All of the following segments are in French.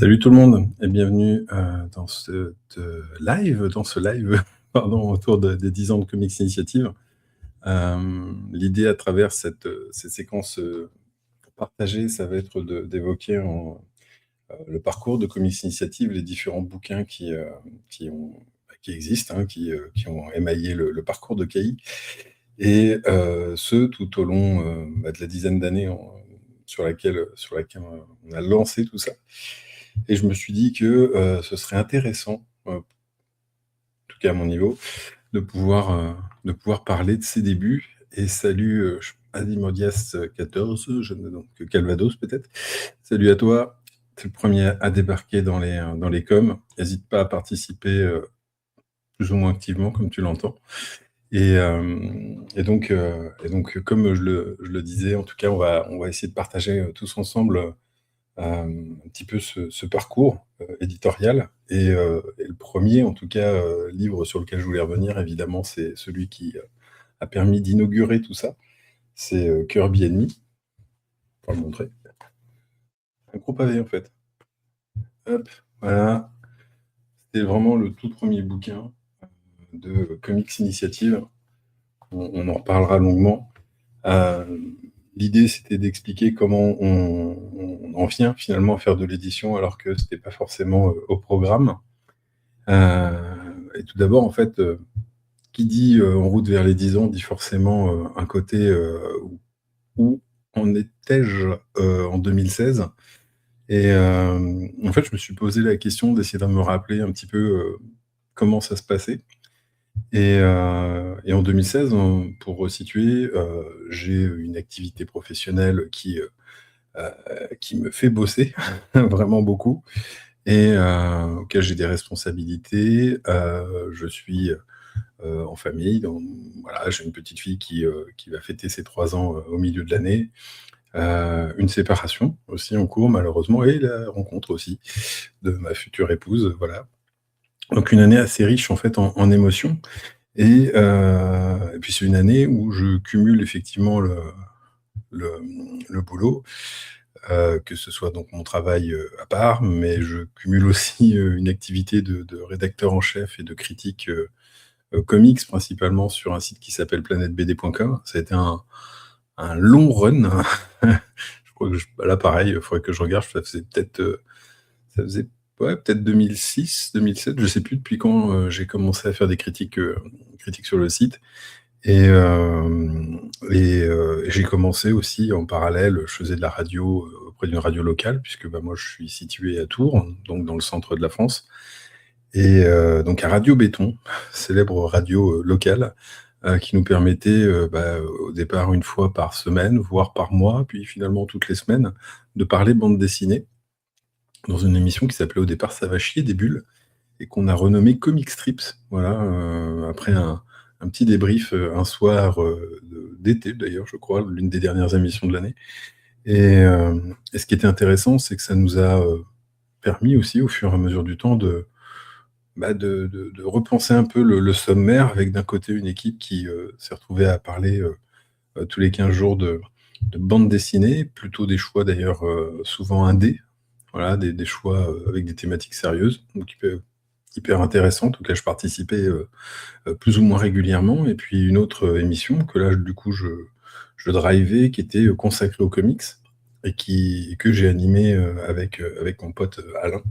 Salut tout le monde et bienvenue dans ce live pardon, autour des 10 ans de Comics Initiative. L'idée à travers ces séquences partagées, ça va être d'évoquer le parcours de Comics Initiative, les différents bouquins qui existent, hein, qui ont émaillé le parcours de KI, et ce tout au long de la dizaine d'années sur laquelle on a lancé tout ça. Et je me suis dit que ce serait intéressant, en tout cas à mon niveau, de pouvoir parler de ses débuts. Et salut Adimodias 14, donc Calvados peut-être. Salut à toi, tu es le premier à débarquer dans les coms. N'hésite pas à participer plus ou moins activement, comme tu l'entends. Et donc, comme je le disais, en tout cas, on va essayer de partager tous ensemble un petit peu ce parcours éditorial. Et le premier, en tout cas, livre sur lequel je voulais revenir, évidemment, c'est celui qui a permis d'inaugurer tout ça. C'est Kirby Enemy. On va le montrer. Un gros pavé, en fait. Hop, voilà. C'était vraiment le tout premier bouquin de Comics Initiative. On en reparlera longuement. L'idée, c'était d'expliquer comment on en vient finalement à faire de l'édition alors que c'était pas forcément au programme. Et tout d'abord, en fait, qui dit en route vers les 10 ans dit forcément un côté où en étais-je en 2016. Et en fait, je me suis posé la question d'essayer de me rappeler un petit peu comment ça se passait. Et en 2016, pour resituer, j'ai une activité professionnelle qui me fait bosser vraiment beaucoup, et auquel j'ai des responsabilités. Je suis en famille, voilà, j'ai une petite fille qui va fêter ses 3 ans au milieu de l'année. Une séparation aussi en cours, malheureusement, et la rencontre aussi de ma future épouse, voilà. Donc une année assez riche en fait en émotions. Et puis c'est une année où je cumule effectivement le boulot, que ce soit donc mon travail à part, mais je cumule aussi une activité de rédacteur en chef et de critique comics, principalement sur un site qui s'appelle planetbd.com. Ça a été un long run. Je crois que là, pareil, il faudrait que je regarde. Ça faisait ouais, peut-être 2006, 2007, je sais plus depuis quand j'ai commencé à faire des critiques sur le site. Et j'ai commencé aussi en parallèle, je faisais de la radio auprès d'une radio locale, puisque moi je suis situé à Tours, donc dans le centre de la France. Et donc à Radio Béton, célèbre radio locale, qui nous permettait au départ une fois par semaine, voire par mois, puis finalement toutes les semaines, de parler bande dessinée, dans une émission qui s'appelait au départ Ça va chier des bulles, et qu'on a renommé Comic Strips, voilà, après un petit débrief un soir d'été d'ailleurs, je crois, l'une des dernières émissions de l'année. Et ce qui était intéressant, c'est que ça nous a permis aussi, au fur et à mesure du temps, de repenser un peu le sommaire, avec d'un côté une équipe qui s'est retrouvée à parler tous les 15 jours de bande dessinée, plutôt des choix d'ailleurs souvent indés, voilà, des choix avec des thématiques sérieuses, donc hyper intéressant, auquel je participais plus ou moins régulièrement. Et puis une autre émission que là, du coup, je drivais, qui était consacrée aux comics, et que j'ai animé avec mon pote Alain.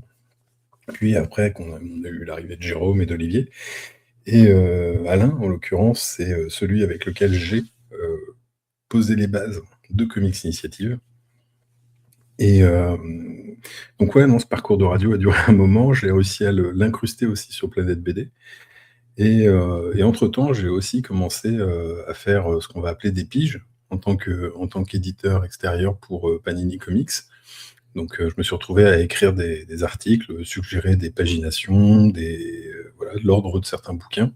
Puis après, on a eu l'arrivée de Jérôme et d'Olivier. Et Alain, en l'occurrence, c'est celui avec lequel j'ai posé les bases de Comics Initiative. Et donc ouais, non, ce parcours de radio a duré un moment. J'ai réussi à l'incruster aussi sur Planète BD. Et entre-temps, j'ai aussi commencé à faire ce qu'on va appeler des piges en tant qu'éditeur extérieur pour Panini Comics. Donc je me suis retrouvé à écrire des articles, suggérer des paginations, voilà, de l'ordre de certains bouquins.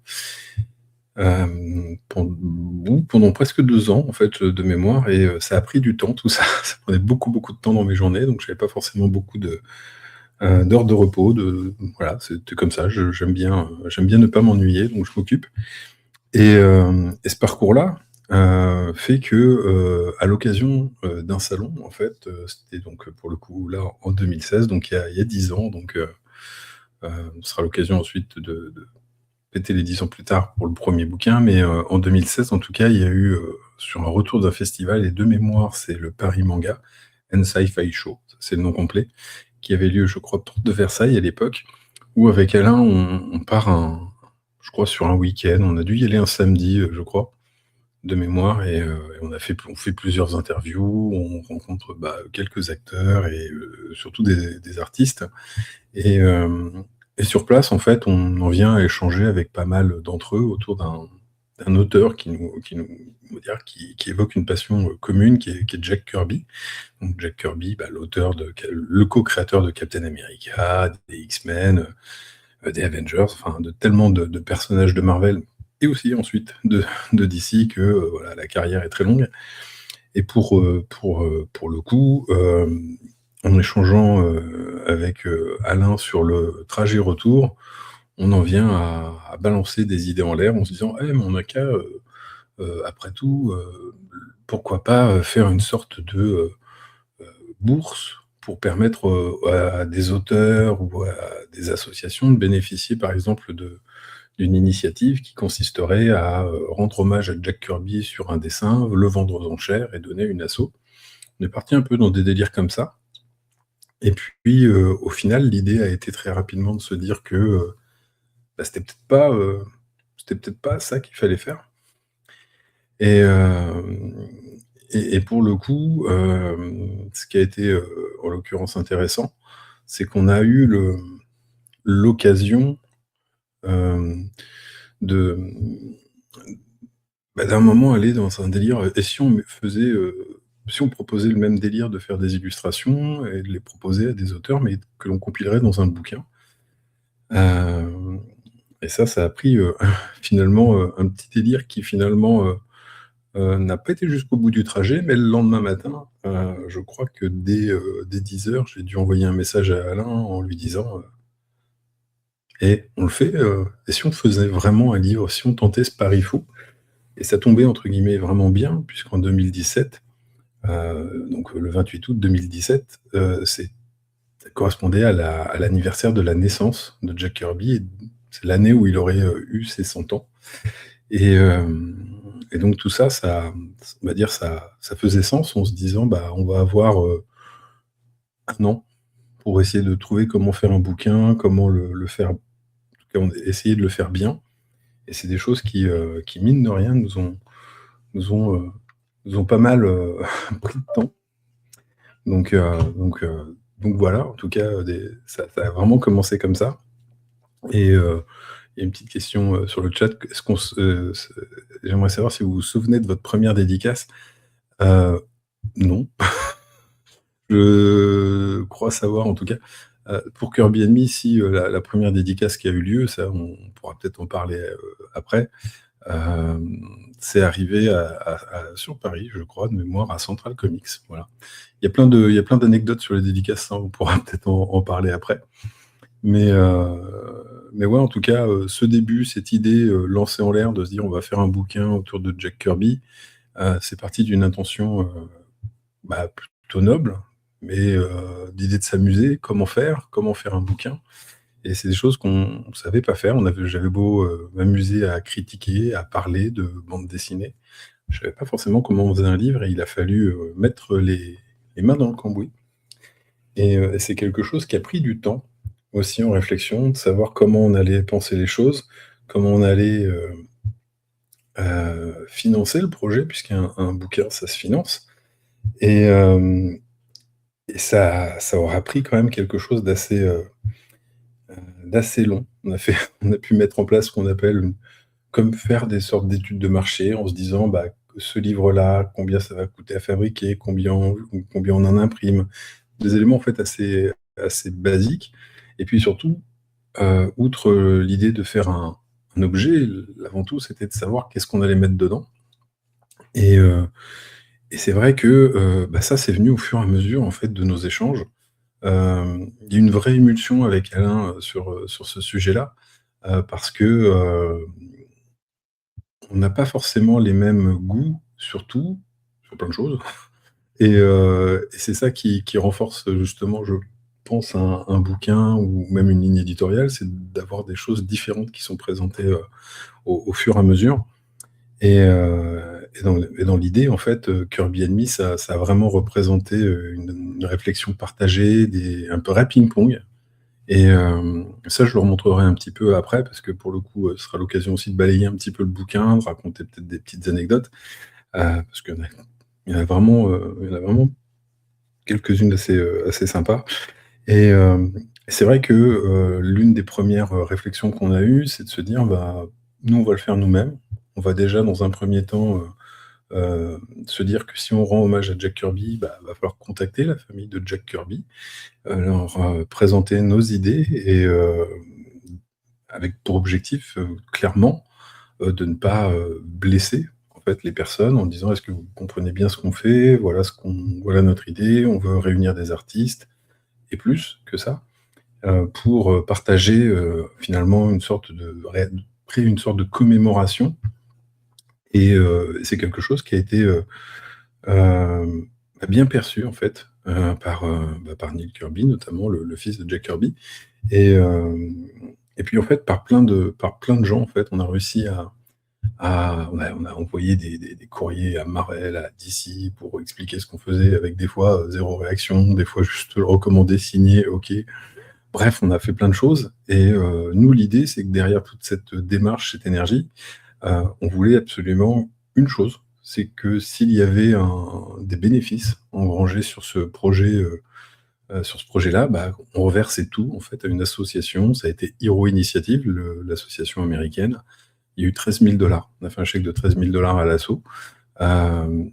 Pendant presque 2 ans, en fait, de mémoire, et ça a pris du temps, tout ça. Ça prenait beaucoup, beaucoup de temps dans mes journées, donc j'avais pas forcément beaucoup d'heures de repos. Voilà, c'était comme ça. J'aime bien ne pas m'ennuyer, donc je m'occupe. Et ce parcours-là, fait que, à l'occasion, d'un salon, en fait, c'était donc, pour le coup, là, en 2016, donc il y a 10 ans, donc ce sera l'occasion ensuite de fêter les 10 ans plus tard pour le premier bouquin, mais en 2016, en tout cas, il y a eu, sur un retour d'un festival et de mémoire, c'est le Paris Manga and Sci-Fi Show, c'est le nom complet, qui avait lieu, je crois, porte de Versailles à l'époque, où avec Alain, on part je crois sur un week-end. On a dû y aller un samedi, je crois, de mémoire et on fait plusieurs interviews, on rencontre, bah, quelques acteurs et surtout des artistes et sur place, en fait, on en vient à échanger avec pas mal d'entre eux autour d'un auteur qui nous on va dire qui évoque une passion, commune qui est Jack Kirby. Donc Jack Kirby, bah, l'auteur le co-créateur de Captain America, des X-Men, des Avengers, enfin de tellement de personnages de Marvel et aussi ensuite de DC que, voilà, la carrière est très longue et pour le coup, en échangeant, avec, Alain sur le trajet retour, on en vient à balancer des idées en l'air en se disant: «Eh, mais on n'a qu'à, après tout, pourquoi pas, faire une sorte de, bourse pour permettre, à des auteurs ou à des associations de bénéficier, par exemple, d'une initiative qui consisterait à, rendre hommage à Jack Kirby sur un dessin, le vendre aux enchères et donner une asso». On est parti un peu dans des délires comme ça et puis, au final, l'idée a été très rapidement de se dire que, bah, c'était peut-être pas ça qu'il fallait faire et hem et pour le coup, ce qui a été, en l'occurrence intéressant, c'est qu'on a eu l'occasion, hem, de, bah, d'un moment aller dans un délire, et si on faisait, si on proposait le même délire de faire des illustrations et de les proposer à des auteurs, mais que l'on compilerait dans un bouquin. Hem et ça a pris, finalement, un petit délire qui finalement, n'a pas été jusqu'au bout du trajet, mais le lendemain matin, je crois que dès 10 heures, j'ai dû envoyer un message à Alain en lui disant, «Eh, on le fait, et si on faisait vraiment un livre? Si on tentait ce pari fou?» Et ça tombait entre guillemets «vraiment bien» puisqu'en 2017, donc le 28 août 2017, ça correspondait à l'anniversaire de la naissance de Jack Kirby et c'est l'année où il aurait, eu ses 100 ans et donc tout ça, on va dire ça faisait sens en se disant: «Bah, on va avoir, 1 an pour essayer de trouver comment faire un bouquin, comment le faire en tout cas on essayer de le faire bien» et c'est des choses qui mine de rien nous ont, heu, nous ont pas mal, pris de temps donc heu donc heu donc voilà, en tout cas, ça a vraiment commencé comme ça et il y a une petite question, sur le chat. Est-ce qu'on se j'aimerais savoir si vous vous souvenez de votre première dédicace? Heu, non. Je crois savoir en tout cas, pour Kirby Enemy si, la 1re dédicace qui a eu lieu, ça on pourra peut-être en parler, après. C'est arrivé sur Paris, je crois, de mémoire, à Central Comics, voilà. Il y a plein d'anecdotes sur les dédicaces, ça on pourra peut-être en parler après. Mais ouais, en tout cas, ce début, cette idée, lancée en l'air de se dire: «On va faire un bouquin autour de Jack Kirby», c'est parti d'une intention, bah, plutôt noble, mais d'idée de s'amuser. Comment faire? Comment faire un bouquin? Et c'est des choses qu'on ne savait pas faire. J'avais beau, m'amuser à critiquer, à parler de bande dessinée, je savais pas forcément comment on faisait un livre et il a fallu, mettre les mains dans le cambouis et c'est quelque chose qui a pris du temps aussi en réflexion, de savoir comment on allait penser les choses, comment on allait, financer le projet puisqu'un bouquin, ça se finance et hem et ça aura pris quand même quelque chose d'assez long. On a pu mettre en place ce qu'on appelle comme faire des sortes d'études de marché en se disant: «Bah, ce livre-là, combien ça va coûter à fabriquer? Combien on en imprime?» Des éléments en fait assez basiques et puis surtout, outre, l'idée de faire un objet, l'avant tout, c'était de savoir qu'est-ce qu'on allait mettre dedans et heu et c'est vrai que, bah, ça, c'est venu au fur et à mesure en fait de nos échanges. Il y a eu une vraie émulsion avec Alain, sur ce sujet-là, parce que, on n'a pas forcément les mêmes goûts sur tout, sur plein de choses et c'est ça qui renforce justement, je pense, un bouquin ou même une ligne éditoriale, c'est d'avoir des choses différentes qui sont présentées, au fur et à mesure et dans l'idée, en fait, Kirby Enemy, ça a vraiment représenté, une réflexion partagée, un vrai ping-pong ça, je le remontrerai un petit peu après parce que pour le coup, ce sera l'occasion aussi de balayer un petit peu le bouquin, de raconter peut-être des petites anecdotes, parce qu'il y en a vraiment quelques-unes assez sympas c'est vrai que, l'une des premières réflexions qu'on a eues, c'est de se dire: «Bah, nous, on va le faire nous-mêmes». On va déjà dans un premier temps, se dire que si on rend hommage à Jack Kirby, bah, va falloir contacter la famille de Jack Kirby, leur, présenter nos idées avec pour objectif, clairement, de ne pas, blesser, en fait, les personnes en disant: «Est-ce que vous comprenez bien ce qu'on fait? Voilà notre idée, on veut réunir des artistes» et plus que ça, pour, partager, finalement une sorte de créer une sorte de commémoration c'est quelque chose qui a été, bien perçu, en fait, par Neil Kirby, notamment le fils de Jack Kirby et puis, en fait, par plein de gens, en fait, on a réussi on a envoyé des courriers à Marvel, à DC pour expliquer ce qu'on faisait avec des fois, 0 réaction, des fois juste le recommander, signer, OK. Bref, on a fait plein de choses nous, l'idée, c'est que derrière toute cette démarche, cette énergie, on voulait absolument une chose, c'est que s'il y avait des bénéfices engrangés sur ce projet-là, bah, on reversait tout, en fait, à une association. Ça a été Hero Initiative, l'association américaine. Il y a eu 13 000 $. On a fait un chèque de 13 000 $ à l'asso. Hem,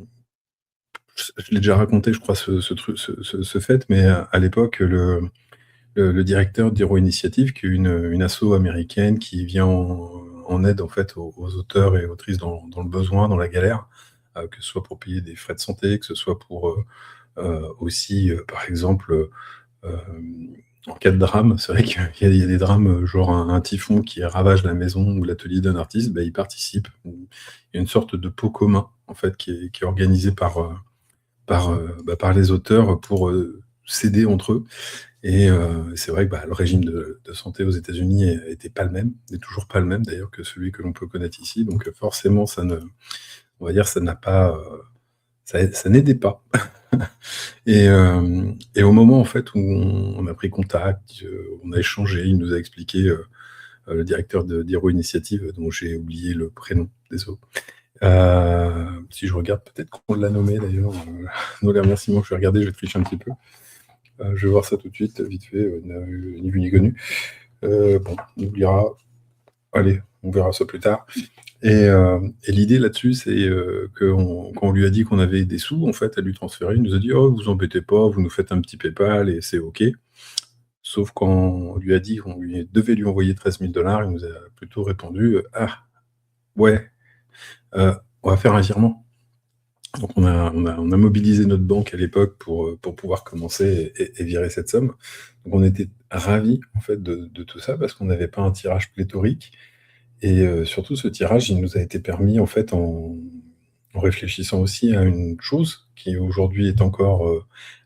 je l'ai déjà raconté, je crois, ce fait, mais à l'époque, le directeur d'Hero Initiative, qui est une asso américaine qui vient en aide, en fait, aux auteurs et autrices dans le besoin, dans la galère, que ce soit pour payer des frais de santé, que ce soit pour, aussi, par exemple, en cas de drame, c'est vrai qu'il y a des drames, genre un typhon qui ravage la maison ou l'atelier d'un artiste, bah, ils participent. Il y a une sorte de pot commun, en fait, qui est organisé par les auteurs pour, s'aider entre eux c'est vrai que, bah, le régime de santé aux États-Unis était pas le même, n'est toujours pas le même d'ailleurs que celui que l'on peut connaître ici, donc forcément on va dire ça n'a pas, ça n'aidait pas et au moment en fait où on a pris contact, on a échangé, il nous a expliqué, le directeur d'Hero Initiative dont j'ai oublié le prénom, désolé. Si je regarde peut-être qu'on l'a nommé d'ailleurs, dans les remerciements, je vais regarder, je vais tricher un petit peu. Je vais voir ça tout de suite, vite fait, ni vu ni connu. Bon, on oubliera. Allez, on verra ça plus tard. Et l'idée là-dessus, c'est quand on lui a dit qu'on avait des sous, en fait, à lui transférer, il nous a dit: «Oh, vous embêtez pas, vous nous faites un petit PayPal et c'est OK». Sauf quand on lui a dit qu'on devait lui envoyer 13 000 $, il nous a plutôt répondu: «Ah, ouais, on va faire un virement». Donc on a mobilisé notre banque à l'époque pour pouvoir commencer et virer cette somme. Donc on était ravis, en fait, de tout ça parce qu'on n'avait pas un tirage pléthorique surtout ce tirage, il nous a été permis, en fait, en réfléchissant aussi à une chose qui aujourd'hui est encore,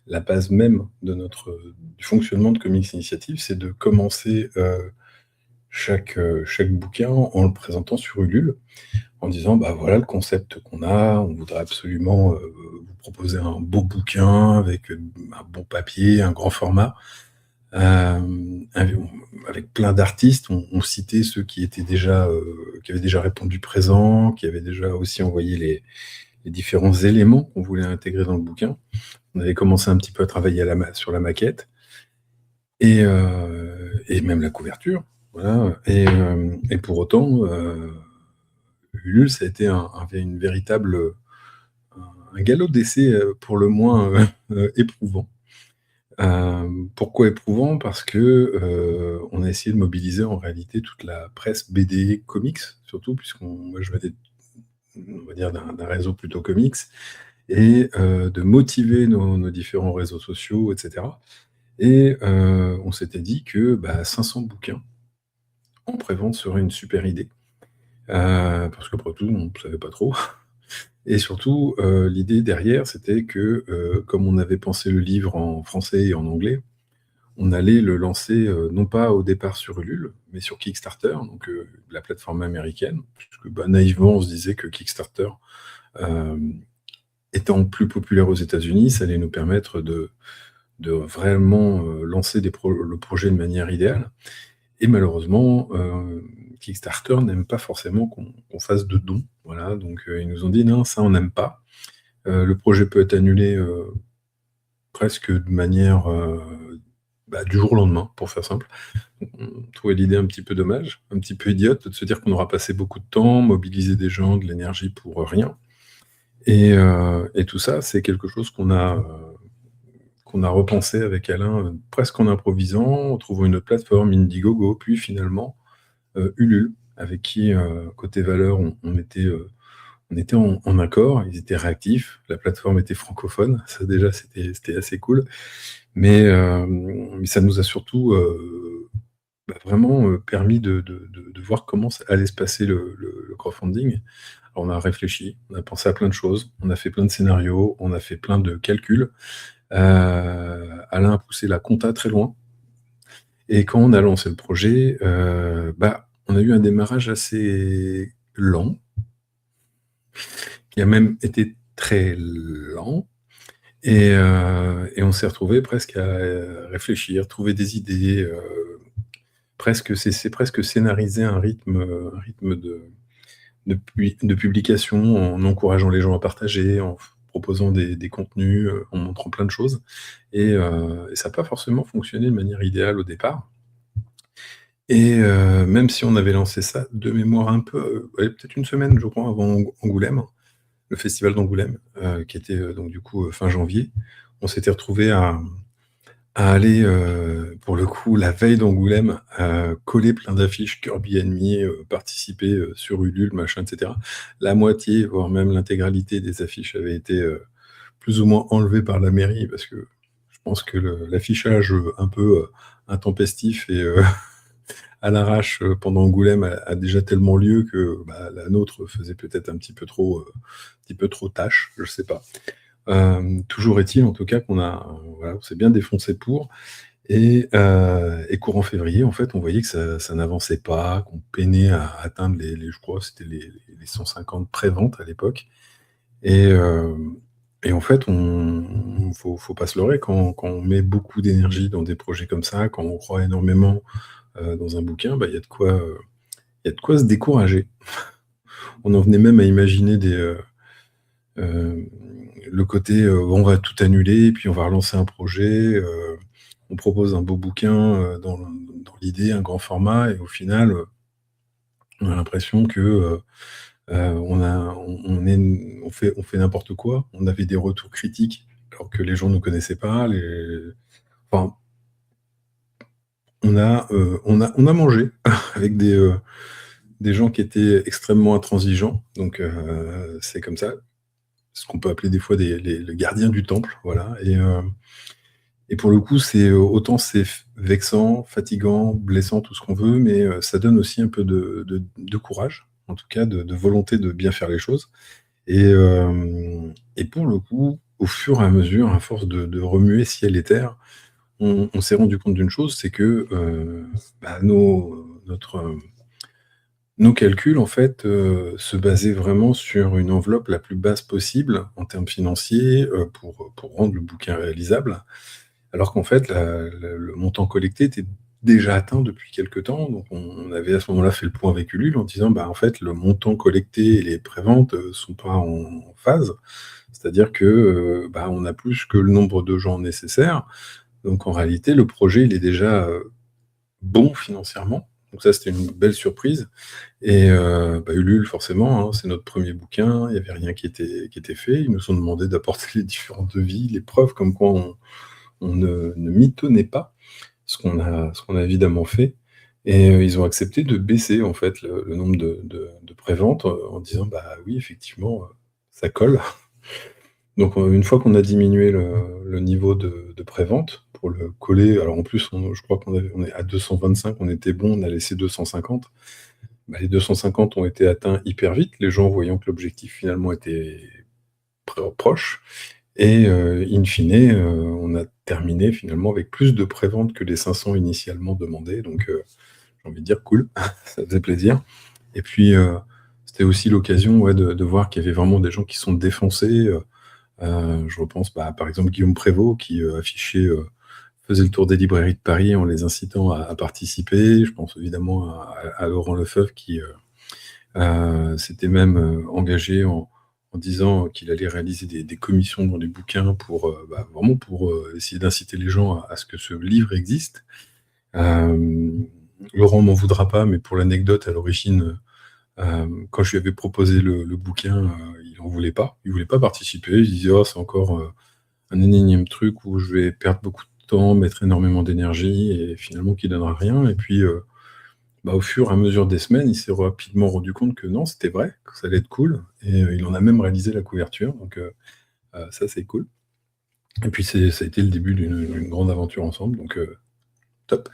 la base même du fonctionnement de Comics Initiative, c'est de commencer, chaque bouquin en le présentant sur Ulule en disant: «Bah, voilà le concept qu'on a, on voudrait absolument, vous proposer un beau bouquin avec, un bon papier, un grand format». Avec plein d'artistes, on citait ceux qui avaient déjà répondu présent, qui avaient déjà aussi envoyé les différents éléments qu'on voulait intégrer dans le bouquin. On avait commencé un petit peu à travailler sur la maquette et même la couverture, voilà et pour autant, Ulule, ça a été une véritable, un galop d'essai, pour le moins, éprouvant. Pourquoi éprouvant? Parce que, on a essayé de mobiliser en réalité toute la presse BD, comics surtout, moi je venais, on va dire d'un réseau plutôt comics de motiver nos différents réseaux sociaux et cetera on s'était dit que, bah, 500 bouquins en prévente serait une super idée parce qu'après tout, on ne savait pas trop. Et surtout, l'idée derrière, c'était que, comme on avait pensé le livre en français et en anglais, on allait le lancer, non pas au départ sur Ulule, mais sur Kickstarter, donc la plateforme américaine, puisque, bah, naïvement, on se disait que Kickstarter, hem, étant plus populaire aux États-Unis, ça allait nous permettre de vraiment, lancer le projet de manière idéale. Et malheureusement, Kickstarter n'aime pas forcément qu'on fasse de dons. Voilà, donc ils nous ont dit: «Non, ça on n'aime pas. Le projet peut être annulé, presque de manière, bah, du jour au lendemain», pour faire simple. On trouvait l'idée un petit peu dommage, un petit peu idiote de se dire qu'on aura passé beaucoup de temps, mobilisé des gens, de l'énergie pour, rien. Et tout ça, c'est quelque chose qu'on a repensé avec Alain, presque en improvisant, en trouvant une autre plateforme, Indiegogo, puis finalement, Ulule, avec qui, côté valeurs, on était en accord, ils étaient réactifs, la plateforme était francophone, ça déjà c'était assez cool. Mais ça nous a surtout, bah, vraiment, permis de voir comment ça allait se passer le crowdfunding. Alors on a réfléchi, on a pensé à plein de choses, on a fait plein de scénarios, on a fait plein de calculs. Alain a poussé la compta très loin et quand on a lancé le projet, bah, on a eu un démarrage assez lent, qui a même été très lent. Et on s'est retrouvé presque à, réfléchir, trouver des idées, presque c'est presque scénariser un rythme de publication en encourageant les gens à partager, en proposant des contenus, en montrant plein de choses et ça a pas forcément fonctionné de manière idéale au départ même si on avait lancé ça de mémoire un peu, ouais, peut-être une semaine, je crois, avant Angoulême, le festival d'Angoulême, qui était, donc du coup, fin janvier. On s'était retrouvés à aller, pour le coup, la veille d'Angoulême, coller plein d'affiches Kirby Enemy, participer, sur Ulule, machin et cetera. La moitié, voire même l'intégralité des affiches avait été, plus ou moins enlevées par la mairie parce que je pense que l'affichage, un peu, intempestif et à l'arrache, pendant Angoulême a déjà tellement lieu que, bah, la nôtre faisait peut-être un petit peu trop tâche, je sais pas. Toujours est-il en tout cas qu'on a voilà, on s'est bien défoncé pour et courant février, en fait, on voyait que ça n'avançait pas, qu'on peinait à atteindre les je crois c'était les 150 préventes à l'époque et en fait, faut pas se leurrer quand on met beaucoup d'énergie dans des projets comme ça, quand on croit énormément, dans un bouquin, bah, il y a de quoi se décourager. On en venait même à imaginer Hem, le côté, on va tout annuler, puis on va relancer un projet, on propose un beau bouquin, dans l'idée, un grand format et au final, on a l'impression que, on fait n'importe quoi. On avait des retours critiques alors que les gens ne nous connaissaient pas, enfin, on a mangé avec des gens qui étaient extrêmement intransigeants, donc c'est comme ça. Ce qu'on peut appeler des fois les gardiens du temple, voilà et pour le coup, autant c'est vexant, fatigant, blessant, tout ce qu'on veut, mais ça donne aussi un peu de courage, en tout cas de volonté de bien faire les choses et pour le coup, au fur et à mesure, à force de remuer ciel et terre, on s'est rendu compte d'une chose, c'est que, bah, nos calculs, en fait, se basaient vraiment sur une enveloppe la plus basse possible en termes financiers, pour rendre le bouquin réalisable. Alors qu'en fait, le montant collecté était déjà atteint depuis quelque temps. Donc on avait à ce moment-là fait le point avec Ulule en disant: «Bah, en fait, le montant collecté et les préventes, sont pas en phase». C'est-à-dire que, bah, on a plus que le nombre de gens nécessaires. Donc en réalité, le projet, il est déjà, bon financièrement. Donc ça, c'était une belle surprise bah, Ulule forcément, hein, c'est notre premier bouquin, il y avait rien qui était fait. Ils nous ont demandé d'apporter les différents devis, les preuves comme quoi on ne mitonnait pas, ce qu'on a évidemment fait ils ont accepté de baisser en fait le nombre de préventes, en disant: «Bah oui effectivement, ça colle». Donc une fois qu'on a diminué le niveau de prévente pour le coller alors en plus je crois on est à 225, on était bon, on a laissé 250. les 250 ont été atteints hyper vite, les gens voyant que l'objectif finalement était proche et in fine, on a terminé finalement avec plus de préventes que les 500 initialement demandés, donc j'ai envie de dire cool, ça faisait plaisir et puis, c'était aussi l'occasion, ouais, de voir qu'il y avait vraiment des gens qui sont défoncés, je repense, par exemple, Guillaume Prévost qui, faisait le tour des librairies de Paris en les incitant à participer. Je pense évidemment à Laurent Lefebvre qui, s'était même, engagé en disant qu'il allait réaliser des commissions dans les bouquins pour, vraiment pour, essayer d'inciter les gens à ce que ce livre existe. Hem, Laurent m'en voudra pas, mais pour l'anecdote, à l'origine, quand je lui avais proposé le bouquin, il en voulait pas. Il voulait pas participer. Il disait: «Oh, c'est encore, un énième truc où je vais perdre beaucoup de temps, mettre énormément d'énergie et finalement qui donnera rien» et puis, au fur et à mesure des semaines, il s'est rapidement rendu compte que non, c'était vrai, que ça allait être cool et il en a même réalisé la couverture donc ça, c'est cool et puis ça a été le début d'une grande aventure ensemble donc top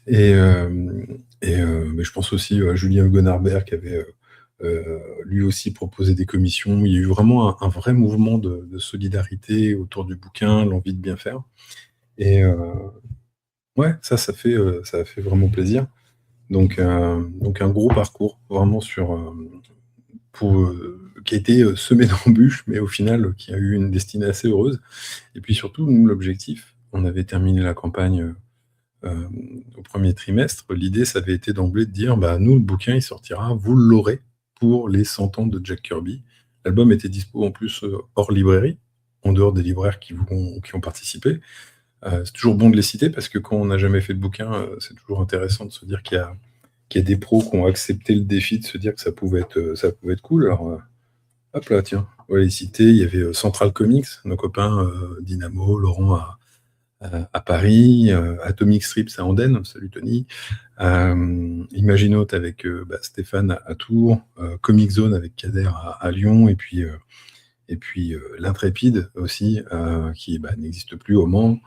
mais je pense aussi à Julien Hugon-Arbert qui avait, lui aussi proposé des commissions. Il y a eu vraiment un vrai mouvement de solidarité autour du bouquin, l'envie de bien faire et ouais, ça a fait vraiment plaisir. Donc un gros parcours vraiment qui a été, semé d'embûches, mais au final, qui a eu une destinée assez heureuse et puis surtout, nous, l'objectif, on avait terminé la campagne, au premier trimestre. L'idée, ça avait été d'emblée de dire: «Nous, le bouquin, il sortira, vous l'aurez pour les 100 ans de Jack Kirby». L'album était dispo en plus, hors librairie, en dehors des libraires qui ont participé. C'est toujours bon de les citer parce que quand on n'a jamais fait de bouquin, c'est toujours intéressant de se dire qu'il y a des pros qui ont accepté le défi de se dire que ça pouvait être cool. Alors, hop là, tiens, on va les citer. Il y avait, Central Comics, nos copains, Dynamo, Laurent à Paris, Atomic Strips à Andenne, salut Tony, Imaginote avec, Stéphane à Tours, Comic Zone avec Kader à Lyon et puis, l'Intrépide aussi, qui, n'existe plus au Mans,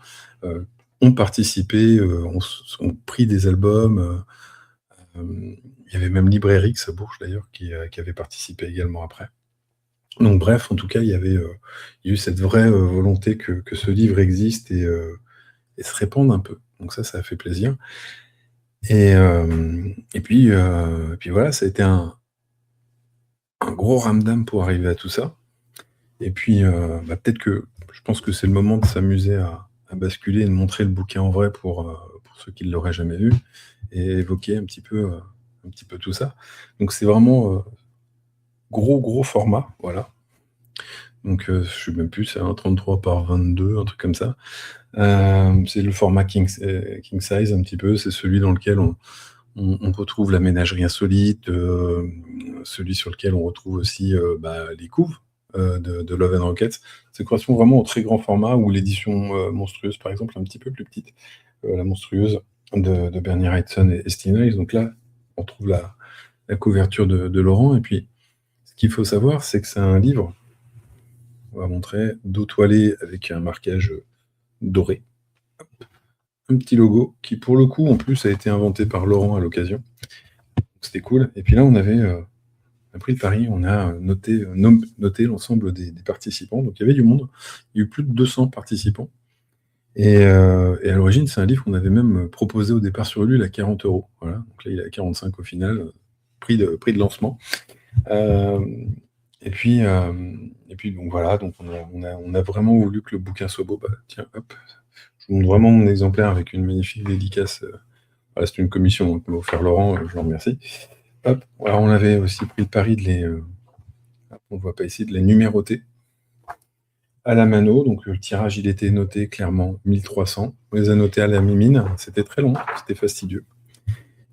ont participé, ont pris des albums, il y avait même Librairie à Bourges d'ailleurs qui avait participé également après. Donc bref, en tout cas, il y a eu cette vraie, volonté que ce livre existe et se répande un peu. Donc ça a fait plaisir et puis voilà, ça a été un gros ramdam pour arriver à tout ça et puis, peut-être que je pense que c'est le moment de s'amuser à basculer et de montrer le bouquin en vrai pour ceux qui ne l'auraient jamais vu et évoquer un petit peu tout ça. Donc c'est vraiment, gros format, voilà. Donc, je sais même plus, c'est un 33 par 22, un truc comme ça. C'est le format king size un petit peu, c'est celui dans lequel on retrouve la ménagerie insolite, celui sur lequel on retrouve aussi, les couves, de Love and Rockets. Ça correspond vraiment au très grand format ou l'édition, monstrueuse, par exemple, un petit peu plus petite, la monstrueuse de Bernie Wrightson et Steve Niles. Donc là, on trouve la couverture de Laurent et puis ce qu'il faut savoir, c'est que c'est un livre, on va montrer, dos toilé avec un marquage, doré. Un petit logo qui, pour le coup, en plus, a été inventé par Laurent à l'occasion. C'était cool. Et puis là, on a pris le pari, on a noté l'ensemble des participants. Donc il y avait du monde. Il y a eu plus de 200 participants. Et à l'origine, c'est un livre qu'on avait même proposé au départ sur Ulule à 40 €. Voilà. Donc là, il est à 45 au final, prix de lancement. Et puis donc voilà, donc on a vraiment voulu que le bouquin soit beau. Tiens, hop, je vous montre vraiment mon exemplaire avec une magnifique dédicace. Voilà, c'est une commission que m'a offert Laurent, je le remercie. Hop, alors on avait aussi pris le pari on ne voit pas ici, de les numéroter à la mano. Donc le tirage, il était noté clairement 1300. On les a notés à la mimine. C'était très long, c'était fastidieux.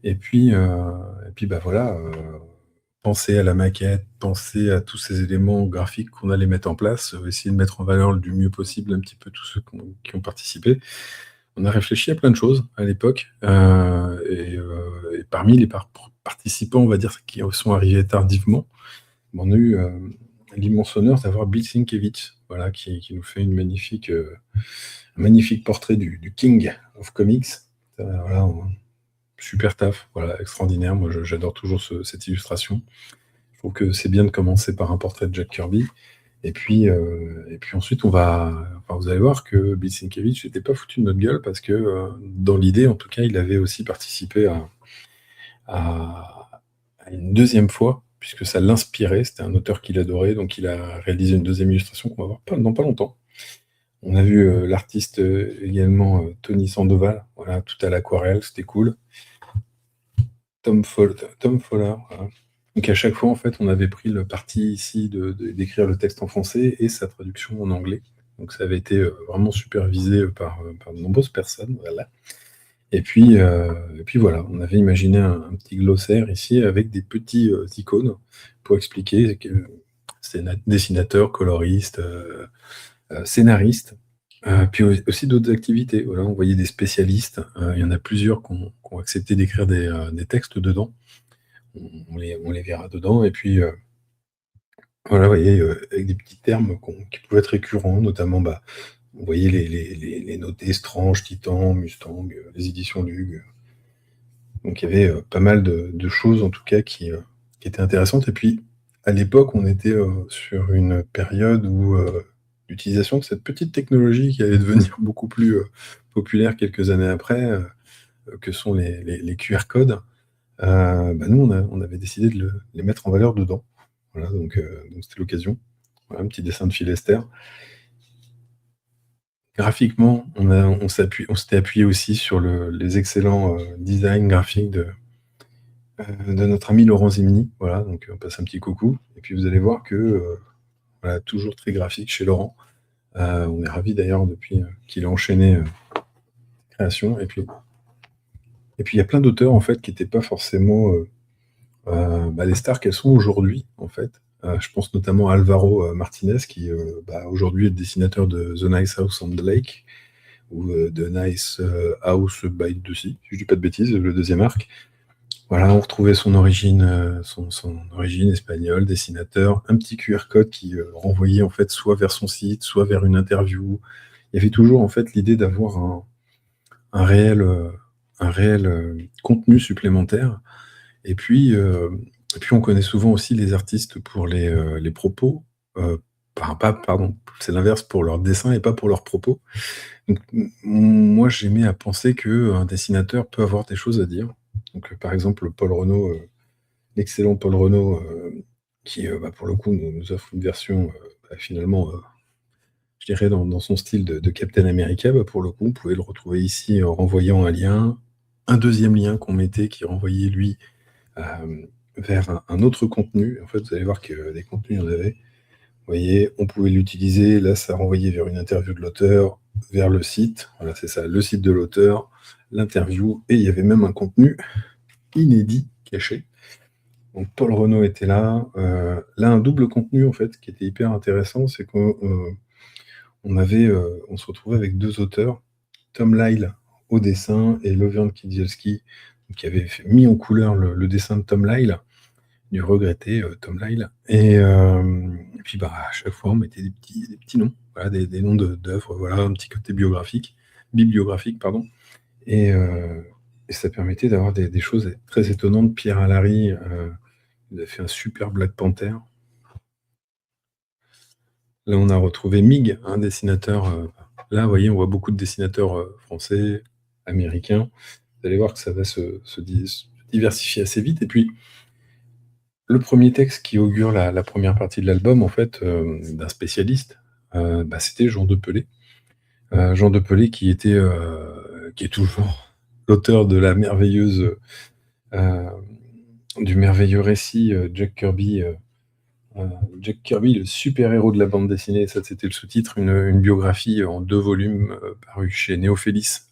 Et puis voilà, penser à la maquette, penser à tous ces éléments graphiques qu'on allait mettre en place, essayer de mettre en valeur du mieux possible un petit peu tous ceux qui ont participé. On a réfléchi à plein de choses à l'époque, et parmi les participants, on va dire, qui sont arrivés tardivement, on a eu, l'immense honneur d'avoir Bill Sienkiewicz, voilà, qui nous fait un magnifique portrait du king of comics. Voilà, super taf, voilà, extraordinaire. Moi, j'adore toujours cette illustration. Je trouve que c'est bien de commencer par un portrait de Jack Kirby. Et puis ensuite, enfin, vous allez voir que Bill Sienkiewicz n'était pas foutu de notre gueule parce que, dans l'idée, en tout cas, il avait aussi participé à une deuxième fois, puisque ça l'inspirait. C'était un auteur qu'il adorait, donc il a réalisé une deuxième illustration qu'on va voir dans pas longtemps. On a vu l'artiste également, Tony Sandoval, voilà, tout à l'aquarelle, c'était cool. Tom Fowler, voilà. Donc à chaque fois, en fait, on avait pris le parti ici d'écrire le texte en français et sa traduction en anglais. Donc ça avait été vraiment supervisé par de nombreuses personnes, voilà. Et puis voilà, on avait imaginé un petit glossaire ici avec des petits icônes pour expliquer que c'est dessinateur, coloriste, scénariste, puis aussi d'autres activités. Voilà, on voyait des spécialistes, il y en a plusieurs qui ont accepté d'écrire des textes dedans. On les verra dedans. Et puis voilà, vous voyez, avec des petits termes qui pouvaient être récurrents, notamment, vous voyez les notés Strange, Titan, Mustang, les éditions Lug. Donc il y avait pas mal de choses en tout cas qui étaient intéressantes. Et puis à l'époque, on était sur une période où l'utilisation de cette petite technologie qui allait devenir beaucoup plus populaire quelques années après, que sont les QR codes, nous on avait décidé de les mettre en valeur dedans. Voilà, donc c'était l'occasion. Voilà, un petit dessin de Phil Lester. Graphiquement, on s'était appuyé aussi sur les excellents designs graphiques de notre ami Laurent Zimny. Voilà, donc on passe un petit coucou. Et puis vous allez voir que voilà, toujours très graphique chez Laurent. On est ravis d'ailleurs depuis qu'il a enchaîné création. Et puis il y a plein d'auteurs en fait qui n'étaient pas forcément les stars qu'elles sont aujourd'hui en fait. Je pense notamment à Alvaro Martinez qui aujourd'hui est le dessinateur de The Nice House on the Lake ou The Nice House by the Sea, si je dis pas de bêtises, le deuxième arc. Voilà, on retrouvait son origine, son origine espagnole, dessinateur, un petit QR code qui renvoyait en fait soit vers son site, soit vers une interview. Il y avait toujours en fait l'idée d'avoir un réel, contenu supplémentaire. Et puis on connaît souvent aussi les artistes pour les propos, pardon, c'est l'inverse, pour leurs dessins et pas pour leurs propos. Donc moi j'aimais à penser qu'un dessinateur peut avoir des choses à dire. Donc par exemple Paul Renaud, l'excellent Paul Renaud, qui pour le coup nous offre une version finalement, je dirais dans son style de Captain America. Pour le coup, on pouvait le retrouver ici en renvoyant un lien, un deuxième lien qu'on mettait qui renvoyait lui vers un autre contenu. En fait, vous allez voir que des contenus, il y en avait. Vous voyez, on pouvait l'utiliser. Là, ça renvoyait vers une interview de l'auteur, vers le site. Voilà, c'est ça, le site de l'auteur, l'interview, et il y avait même un contenu inédit caché. Donc Paul Renaud était là. Là, un double contenu, en fait, qui était hyper intéressant, c'est qu'on se retrouvait avec deux auteurs, Tom Lyle au dessin et Lovern Kidzielski, qui avait mis en couleur le dessin de Tom Lyle, du regretté Tom Lyle. Et puis à chaque fois, on mettait des petits noms, voilà, des noms d'œuvres, voilà, un petit côté bibliographique, pardon. Et ça permettait d'avoir des choses très étonnantes. Pierre Alary, il a fait un super Black Panther. Là, on a retrouvé Mig, un dessinateur. Là, vous voyez, on voit beaucoup de dessinateurs français, américains. Vous allez voir que ça va se diversifier assez vite. Et puis, le premier texte qui augure la première partie de l'album, en fait, d'un spécialiste, c'était Jean Depelé. Jean Depelé qui est toujours l'auteur de du merveilleux récit Jack Kirby. Jack Kirby, le super-héros de la bande dessinée, ça c'était le sous-titre, une biographie en 2 volumes parue chez Néophélis,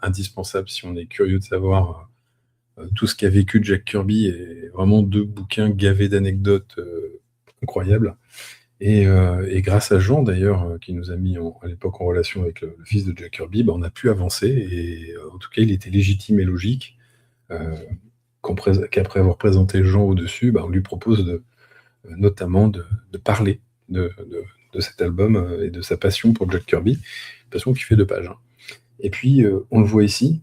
indispensable si on est curieux de savoir tout ce qu'a vécu Jack Kirby, et vraiment 2 bouquins gavés d'anecdotes incroyables. Et grâce à Jean d'ailleurs, qui nous a mis à l'époque en relation avec le fils de Jack Kirby, on a pu avancer, et en tout cas il était légitime et logique qu'après avoir présenté Jean au-dessus, on lui propose notamment de parler de cet album et de sa passion pour Jack Kirby, passion qui fait 2 pages. Et puis, on le voit ici,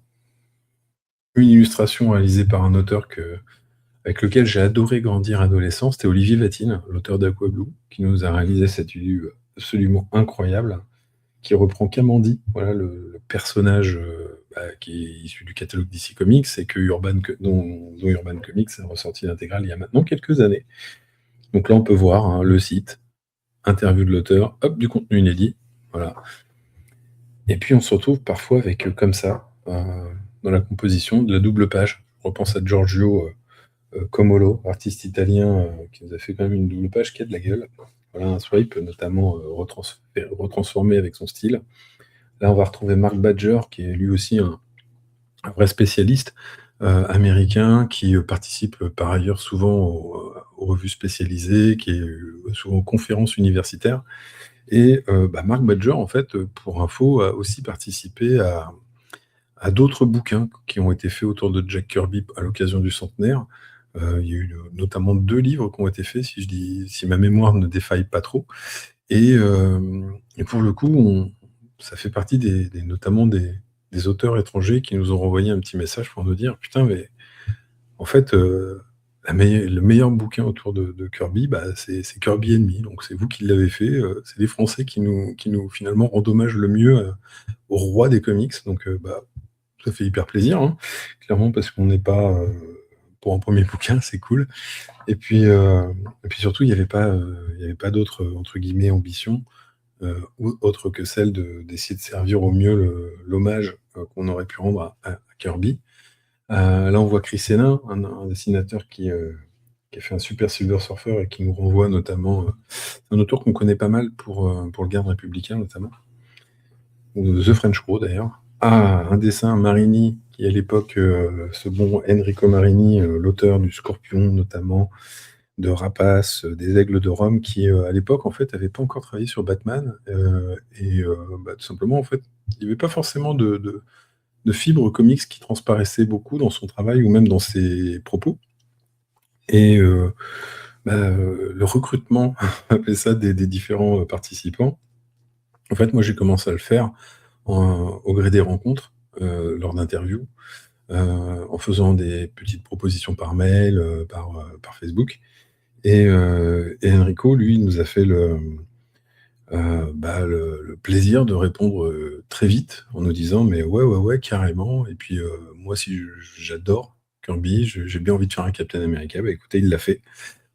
une illustration réalisée par un auteur avec lequel j'ai adoré grandir adolescent, c'était Olivier Vatine, l'auteur d'Aqua Blue, qui nous a réalisé cet illu absolument incroyable, qui reprend Kamandi, voilà le personnage qui est issu du catalogue DC Comics et que dont Urban Comics a ressorti l'intégrale il y a maintenant quelques années. Donc là, on peut voir le site, interview de l'auteur, hop, du contenu inédit, voilà. Et puis on se retrouve parfois avec, comme ça, dans la composition, de la double page. Je repense à Giorgio Comolo, artiste italien qui nous a fait quand même une double page qui a de la gueule. Voilà un swipe notamment retransformé avec son style. Là, on va retrouver Mark Badger, qui est lui aussi un vrai spécialiste américain, qui participe par ailleurs souvent aux revues spécialisées, qui est souvent aux conférences universitaires. Et Mark Badger, en fait, pour info, a aussi participé à d'autres bouquins qui ont été faits autour de Jack Kirby à l'occasion du centenaire. Il y a eu notamment 2 livres qui ont été faits, si ma mémoire ne défaille pas trop. Et pour le coup, ça fait partie notamment des auteurs étrangers qui nous ont renvoyé un petit message pour nous dire: «Putain, mais en fait, le meilleur bouquin autour de Kirby, c'est Kirby Enemy, donc c'est vous qui l'avez fait, c'est les Français qui nous finalement rendent hommage le mieux, au roi des comics», donc ça fait hyper plaisir, hein, clairement parce qu'on n'est pas, pour un premier bouquin, c'est cool. Et puis surtout, il y avait pas d'autres, entre guillemets, «ambition», autre que celle d'essayer de servir au mieux l'hommage, qu'on aurait pu rendre à Kirby. Là, on voit Chris Hénin, un dessinateur qui a fait un super Silver Surfer et qui nous renvoie notamment, un auteur qu'on connaît pas mal pour le Garde républicain notamment, ou The French Crow d'ailleurs. Un dessin Marini, qui à l'époque, ce bon Enrico Marini, l'auteur du Scorpion notamment, de Rapace, des Aigles de Rome, qui à l'époque en fait avait pas encore travaillé sur Batman, tout simplement en fait, il y avait pas forcément de fibre comics qui transparaissait beaucoup dans son travail ou même dans ses propos. Et le recrutement, on appelait ça, des différents participants. En fait, moi j'ai commencé à le faire au gré des rencontres, lors d'interviews, en faisant des petites propositions par mail, par Facebook. Et Enrico, lui, nous a fait le plaisir de répondre très vite en nous disant: «Mais ouais, ouais, ouais, carrément. Et puis moi, si j'adore Kirby, j'ai bien envie de faire un Captain America». Bah écoutez, il l'a fait.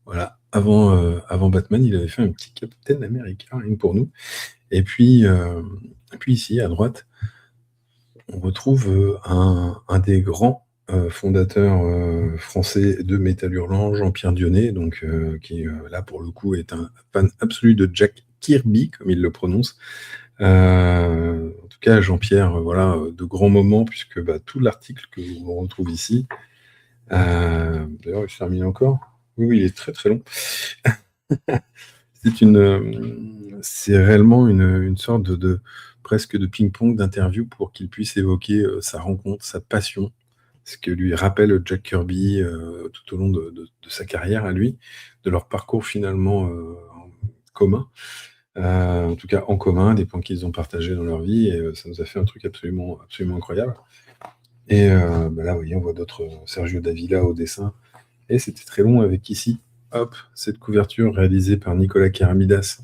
Voilà. Avant Batman, il avait fait un petit Captain America, rien que pour nous. Et puis ici, à droite, on retrouve un des grands fondateurs français de Métal Hurlant, Jean-Pierre Dionnet, donc qui là pour le coup est un fan absolu de Jack Kirby, comme il le prononce. En tout cas, Jean-Pierre, voilà, de grands moments, puisque tout l'article que l'on retrouve ici, d'ailleurs, il se termine encore. Oui, oui, il est très très long. C'est réellement une sorte presque de ping-pong d'interview pour qu'il puisse évoquer sa rencontre, sa passion, ce que lui rappelle Jack Kirby tout au long de sa carrière à lui, de leur parcours finalement en commun, en tout cas en commun, des points qu'ils ont partagés dans leur vie, et ça nous a fait un truc absolument, absolument incroyable. Et là, vous voyez, on voit d'autres, Sergio Davila au dessin, et c'était très long avec ici, hop, cette couverture réalisée par Nicolas Karamidas,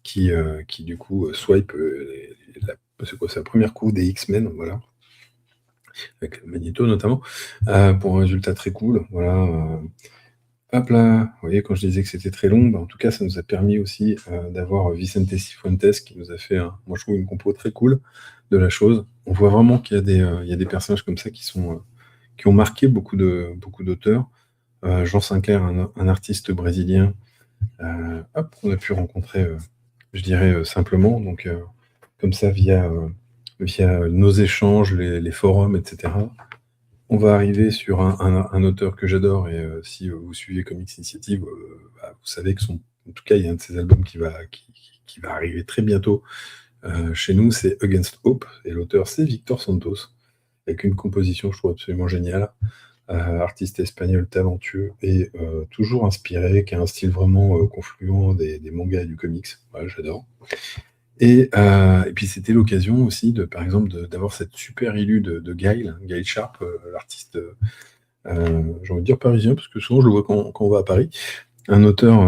qui du coup swipe c'est quoi, sa première couve des X-Men, voilà, avec Magneto notamment, pour un résultat très cool, voilà. Hop là, vous voyez, quand je disais que c'était très long, en tout cas, ça nous a permis aussi d'avoir Vicente Cifuentes qui nous a fait, moi je trouve, une compo très cool de la chose. On voit vraiment qu'il y a des personnages comme ça qui ont marqué beaucoup d'auteurs. Jean Sinclair, un artiste brésilien, qu'on a pu rencontrer, je dirais, simplement, donc comme ça, via nos échanges, les forums, etc. On va arriver sur un auteur que j'adore, et si vous suivez Comics Initiative, vous savez en tout cas, il y a un de ses albums qui va arriver très bientôt chez nous, c'est Against Hope, et l'auteur, c'est Victor Santos, avec une composition, je trouve, absolument géniale. Artiste espagnol talentueux et toujours inspiré, qui a un style vraiment confluent des mangas et du comics. Voilà, j'adore. Et puis c'était l'occasion aussi de, par exemple, d'avoir cette super illu de Gaël Sharp, l'artiste, j'ai envie de dire parisien, parce que souvent je le vois quand on va à Paris. Un auteur,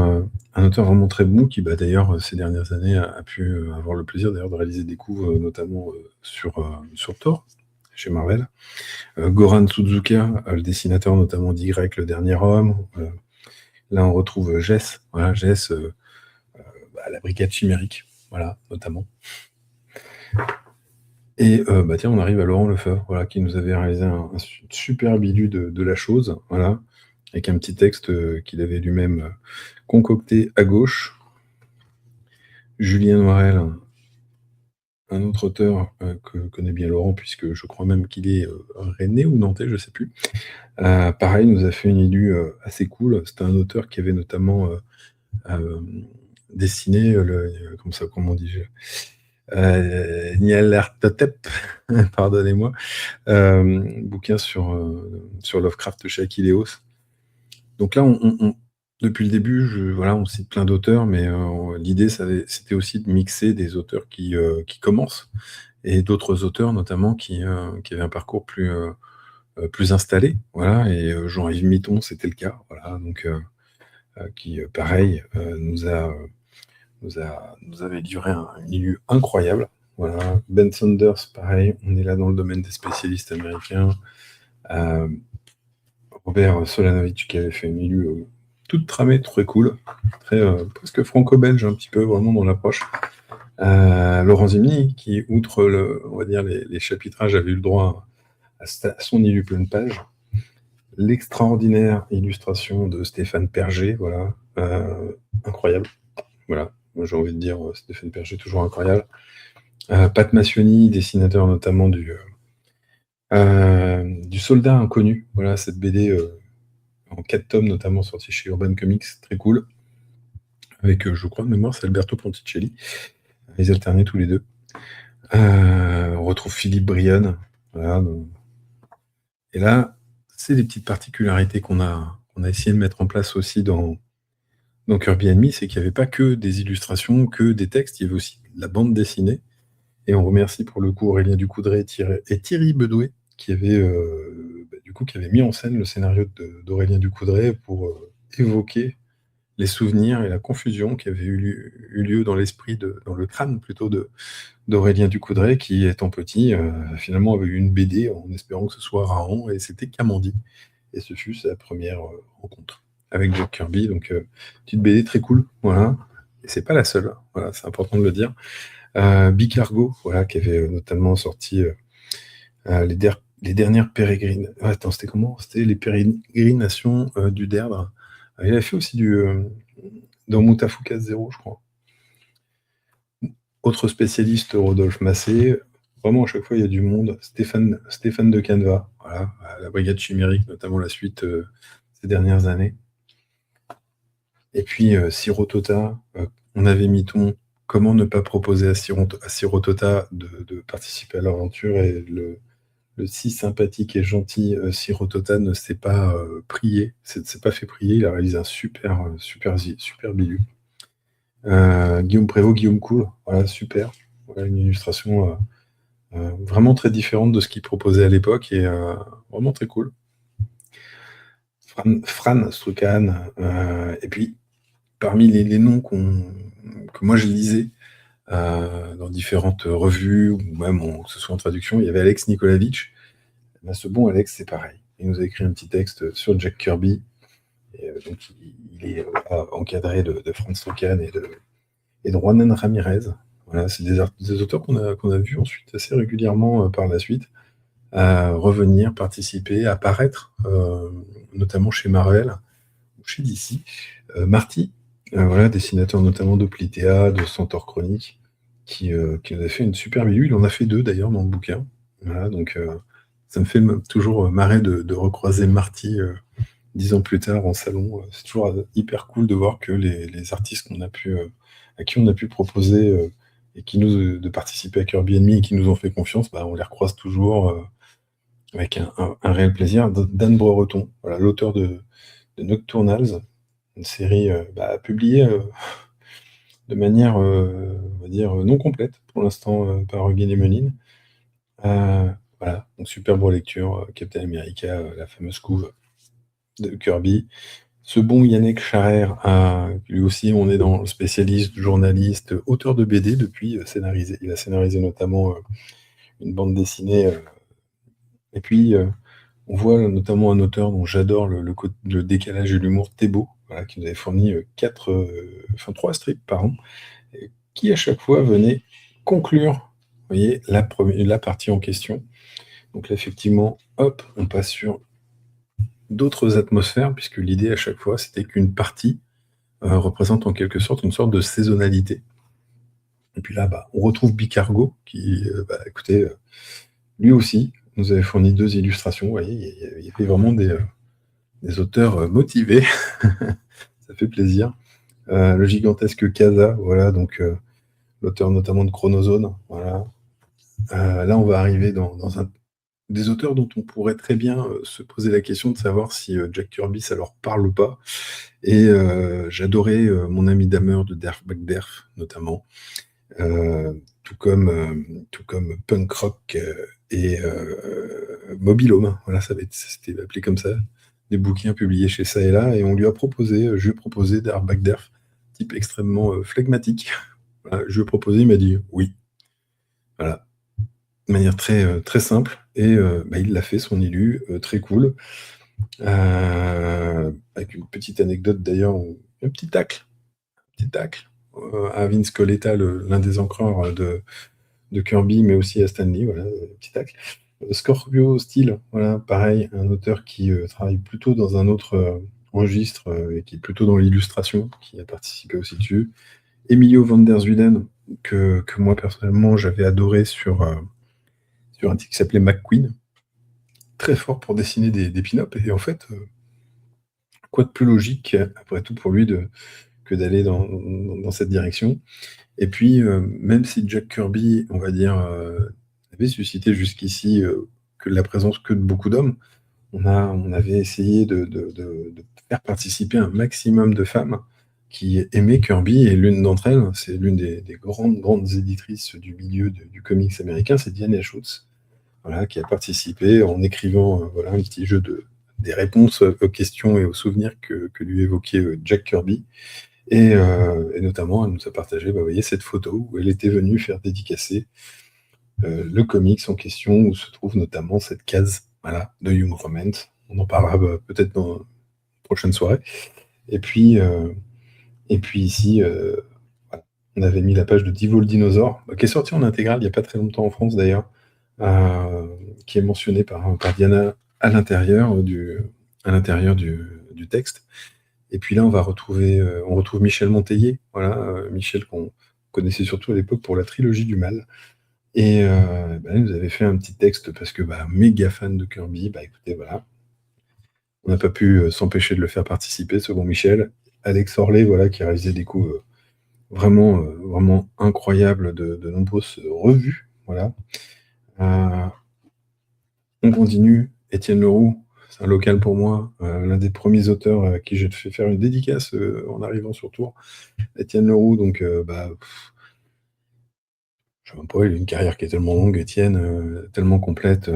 un auteur vraiment très bon qui, bah, d'ailleurs, ces dernières années a pu, avoir le plaisir d'ailleurs de réaliser des couves, notamment, sur Thor, chez Marvel. Goran Sudzuka, le dessinateur notamment d'Y, le dernier homme. Là on retrouve, Jess, voilà, Jess, bah, la brigade chimérique, voilà, notamment. Et bah, tiens, on arrive à Laurent Lefebvre, voilà, qui nous avait réalisé un super bidu de la chose, voilà, avec un petit texte, qu'il avait lui-même, concocté à gauche. Julien Noirel, un autre auteur, que connaît bien Laurent, puisque je crois même qu'il est, rennais ou nantais, je sais plus. Pareil, nous a fait une illu, assez cool. C'était un auteur qui avait notamment, dessiné, comment on dit? Nyarlathotep, pardonnez-moi, bouquin sur Lovecraft chez Achilleos. Donc là, depuis le début, voilà, on cite plein d'auteurs, mais l'idée, c'était aussi de mixer des auteurs qui commencent et d'autres auteurs, notamment, qui avaient un parcours plus installé. Voilà, et Jean-Yves Mitton, c'était le cas. Voilà, donc, qui, pareil, nous avait livré une illu incroyable. Voilà. Ben Saunders, pareil, on est là dans le domaine des spécialistes américains. Euh, Robert Solanovic qui avait fait une illu, toute tramée, très cool, très, presque franco-belge un petit peu, vraiment dans l'approche. Laurent Zimny, qui, outre on va dire les chapitrages, avait eu le droit à son illu pleine page. L'extraordinaire illustration de Stéphane Perger, voilà, incroyable. Voilà, moi j'ai envie de dire, Stéphane Perger, toujours incroyable. Pat Mascioni, dessinateur notamment du Soldat Inconnu, voilà, cette BD, en 4 tomes, notamment sortie chez Urban Comics, très cool. Avec, je crois de mémoire, c'est Alberto Ponticelli. Ils alternaient tous les deux. On retrouve Philippe Brion. Voilà, et là, c'est des petites particularités qu'on a essayé de mettre en place aussi dans Kirby Enemy, c'est qu'il n'y avait pas que des illustrations, que des textes, il y avait aussi de la bande dessinée. Et on remercie pour le coup Aurélien Ducoudray et Thierry Bedoué, qui avait, qui avait mis en scène le scénario d'Aurélien Ducoudray pour, évoquer les souvenirs et la confusion qui avait eu lieu dans l'esprit, dans le crâne plutôt d'Aurélien Ducoudray, qui étant petit, finalement avait eu une BD en espérant que ce soit Raon, et c'était Kamandi. Et ce fut sa première, rencontre avec Jack Kirby. Donc, petite BD très cool, voilà. Et c'est pas la seule, voilà, c'est important de le dire. Bicargo, voilà, qui avait, notamment sorti, les dernières pérégrines. Attends, c'était comment? C'était les pérégrinations, du Derdre. Il a fait aussi dans Mutafuka Zero, je crois. Autre spécialiste, Rodolphe Massé. Vraiment, à chaque fois, il y a du monde. Stéphane de Caneva, voilà, la brigade chimérique, notamment la suite, ces dernières années. Et puis, Sirotota, on avait mis ton. Comment ne pas proposer à Sirotota de participer à l'aventure, et le si sympathique et gentil, Sirotota ne s'est pas, prié, s'est pas fait prier, il a réalisé un super bilu. Guillaume Prévost, Guillaume Cool, voilà, super. Voilà, une illustration, vraiment très différente de ce qu'il proposait à l'époque, et vraiment très cool. Fran Strucan, et puis parmi les noms que moi je lisais, dans différentes revues, ou même que ce soit en traduction, il y avait Alex Nikolavitch. Ben, ce bon Alex, c'est pareil. Il nous a écrit un petit texte sur Jack Kirby. Et, donc il est, encadré de Franz Strucan et de Juanan Ramirez. Voilà, c'est des auteurs qu'on a vus ensuite assez régulièrement, par la suite, revenir, participer, apparaître, notamment chez Marvel ou chez DC. Marty, voilà, dessinateur notamment d'Oplitea, de Centaure Chronique, qui nous a fait une super BU. Il en a fait 2 d'ailleurs dans le bouquin. Voilà, donc, ça me fait toujours marrer de recroiser Marty, 10 ans plus tard en salon. C'est toujours, hyper cool de voir que les artistes à qui on a pu proposer, et de participer à Kirby Enemy, et qui nous ont fait confiance, bah, on les recroise toujours, avec un réel plaisir. Dan Brereton, voilà, l'auteur de Nocturnals, une série, publiée, de manière, on va dire, non complète pour l'instant, par Guy Lemonine. Voilà, donc superbe relecture, Captain America, la fameuse couve de Kirby. Ce bon Yannick Charer, lui aussi, on est dans le spécialiste, journaliste, auteur de BD depuis, scénarisé. Il a scénarisé notamment une bande dessinée. Et puis, on voit notamment un auteur dont j'adore le décalage et l'humour, Thébault, voilà, qui nous avait fourni enfin 3 strips par an, et qui à chaque fois venait conclure, vous voyez, la partie en question. Donc là, effectivement, hop, on passe sur d'autres atmosphères, puisque l'idée à chaque fois, c'était qu'une partie représente en quelque sorte une sorte de saisonnalité. Et puis là, bah, on retrouve Bicargo, qui, bah, écoutez, lui aussi nous avait fourni 2 illustrations. Vous voyez, il y avait vraiment des auteurs motivés. Ça fait plaisir. Le gigantesque Casa, voilà, donc l'auteur notamment de Chronozone, voilà. Là, on va arriver dans des auteurs dont on pourrait très bien se poser la question de savoir si Jack Kirby, ça leur parle ou pas. Et j'adorais Mon ami Dahmer de Derf Backderf, notamment. Tout comme Punk Rock et Mobile Home. Voilà, c'était appelé comme ça. Des bouquins publiés chez ça et là. Et on lui a proposé, je lui ai proposé Derf Backderf, type extrêmement phlegmatique. Voilà, je lui ai proposé, il m'a dit oui. Voilà, de manière très simple. Et bah, il l'a fait, son élu, très cool. Avec une petite anecdote d'ailleurs, un petit tacle à Vince Coletta, l'un des encreurs de Kirby, mais aussi à Stanley, voilà, petit tacle. Scorpio Steel, voilà, pareil, un auteur qui travaille plutôt dans un autre registre et qui est plutôt dans l'illustration, qui a participé aussi dessus. Emilio van der Zuyden, que moi personnellement j'avais adoré sur un titre qui s'appelait McQueen, très fort pour dessiner des pin-ups, et en fait, quoi de plus logique, après tout, pour lui que d'aller dans cette direction. Et puis, même si Jack Kirby, on va dire, avait suscité jusqu'ici que la présence que de beaucoup d'hommes, on avait essayé de faire participer un maximum de femmes qui aimaient Kirby, et l'une d'entre elles, c'est l'une des grandes éditrices du milieu du comics américain, c'est Diana Schutz, voilà, qui a participé en écrivant voilà, un petit jeu des réponses aux questions et aux souvenirs que lui évoquait Jack Kirby. Et notamment, elle nous a partagé, bah, vous voyez, cette photo où elle était venue faire dédicacer le comics en question, où se trouve notamment cette case, voilà, de Young Romance. On en parlera peut-être dans une prochaine soirée. Et puis, ici, voilà, on avait mis la page de Divo le dinosaure, qui est sortie en intégrale il n'y a pas très longtemps en France d'ailleurs, qui est mentionné par Diana à l'intérieur du texte. Et puis là, on retrouve Michel Monteillet, voilà, Michel qu'on connaissait surtout à l'époque pour la trilogie du mal. Et bah, il nous avait fait un petit texte parce que bah, méga fan de Kirby, bah écoutez, voilà. On n'a pas pu s'empêcher de le faire participer, ce bon Michel. Alex Orley, voilà, qui a réalisé des coups vraiment incroyables de nombreuses revues. Voilà. Euh, on continue. Étienne Leroux, c'est un local pour moi, l'un des premiers auteurs à qui j'ai fait faire une dédicace en arrivant sur Tours. Étienne Leroux, donc bah, je sais même pas, il a une carrière qui est tellement longue, Étienne, tellement complète.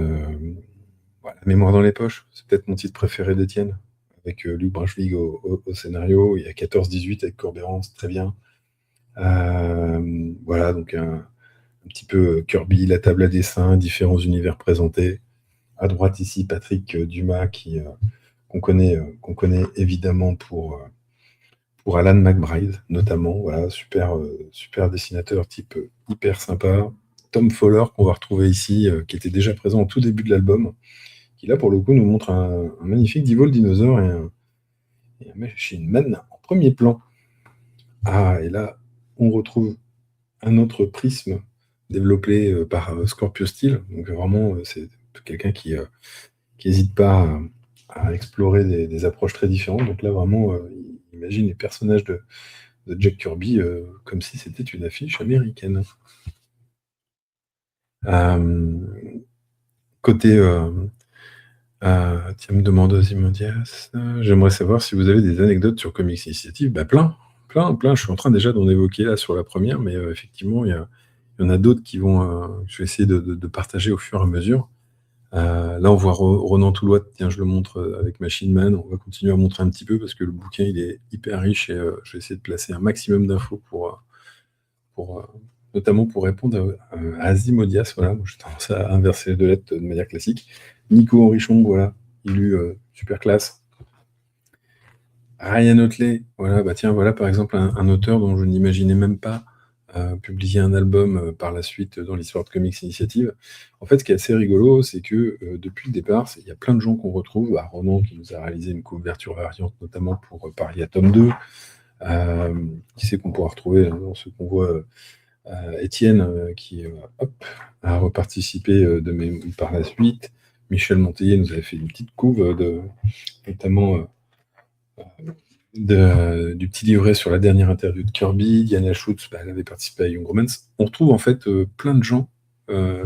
Voilà, Mémoire dans les poches, c'est peut-être mon titre préféré d'Étienne, avec Luc Brunswick au scénario. Il y a 14-18 avec Corbéran, c'est très bien. Voilà, donc un petit peu Kirby, la table à dessin, différents univers présentés. À droite ici, Patrick Dumas, qu'on connaît évidemment pour Alan McBride, notamment. Voilà, super dessinateur, type hyper sympa. Tom Fowler, qu'on va retrouver ici, qui était déjà présent au tout début de l'album, qui là, pour le coup, nous montre un magnifique Divo le dinosaure et un Machine Man en premier plan. Ah, et là, on retrouve un autre prisme développé par Scorpio Steel. Donc vraiment, c'est quelqu'un qui n'hésite pas à explorer des approches très différentes. Donc là, vraiment, il imagine les personnages de Jack Kirby comme si c'était une affiche américaine. Côté, tiens, me demande Ozymandias, j'aimerais savoir si vous avez des anecdotes sur Comics Initiative. Bah, plein, plein, plein. Je suis en train déjà d'en évoquer là sur la première, mais effectivement, il y en a d'autres qui vont, je vais essayer de partager au fur et à mesure. Là, on voit Ronan Touloit, tiens, je le montre avec Machine Man. On va continuer à montrer un petit peu parce que le bouquin, il est hyper riche et je vais essayer de placer un maximum d'infos pour, notamment pour répondre à Azimodias. Voilà, moi, j'ai tendance à inverser les deux lettres de manière classique. Nico Henrichon, voilà, il eut super classe. Ryan Otley, voilà, bah tiens, voilà par exemple un auteur dont je n'imaginais même pas publier un album par la suite dans l'histoire de Comics Initiative. En fait, ce qui est assez rigolo, c'est que depuis le départ, il y a plein de gens qu'on retrouve. Bah, Ronan qui nous a réalisé une couverture variante, notamment pour Paris à tome 2. Qui c'est qu'on pourra retrouver dans ce qu'on voit Étienne qui hop, a reparticipé par la suite. Michel Monteillet nous avait fait une petite couve notamment du petit livret sur la dernière interview de Kirby. Diana Schutz, bah, elle avait participé à Young Romance. On retrouve en fait plein de gens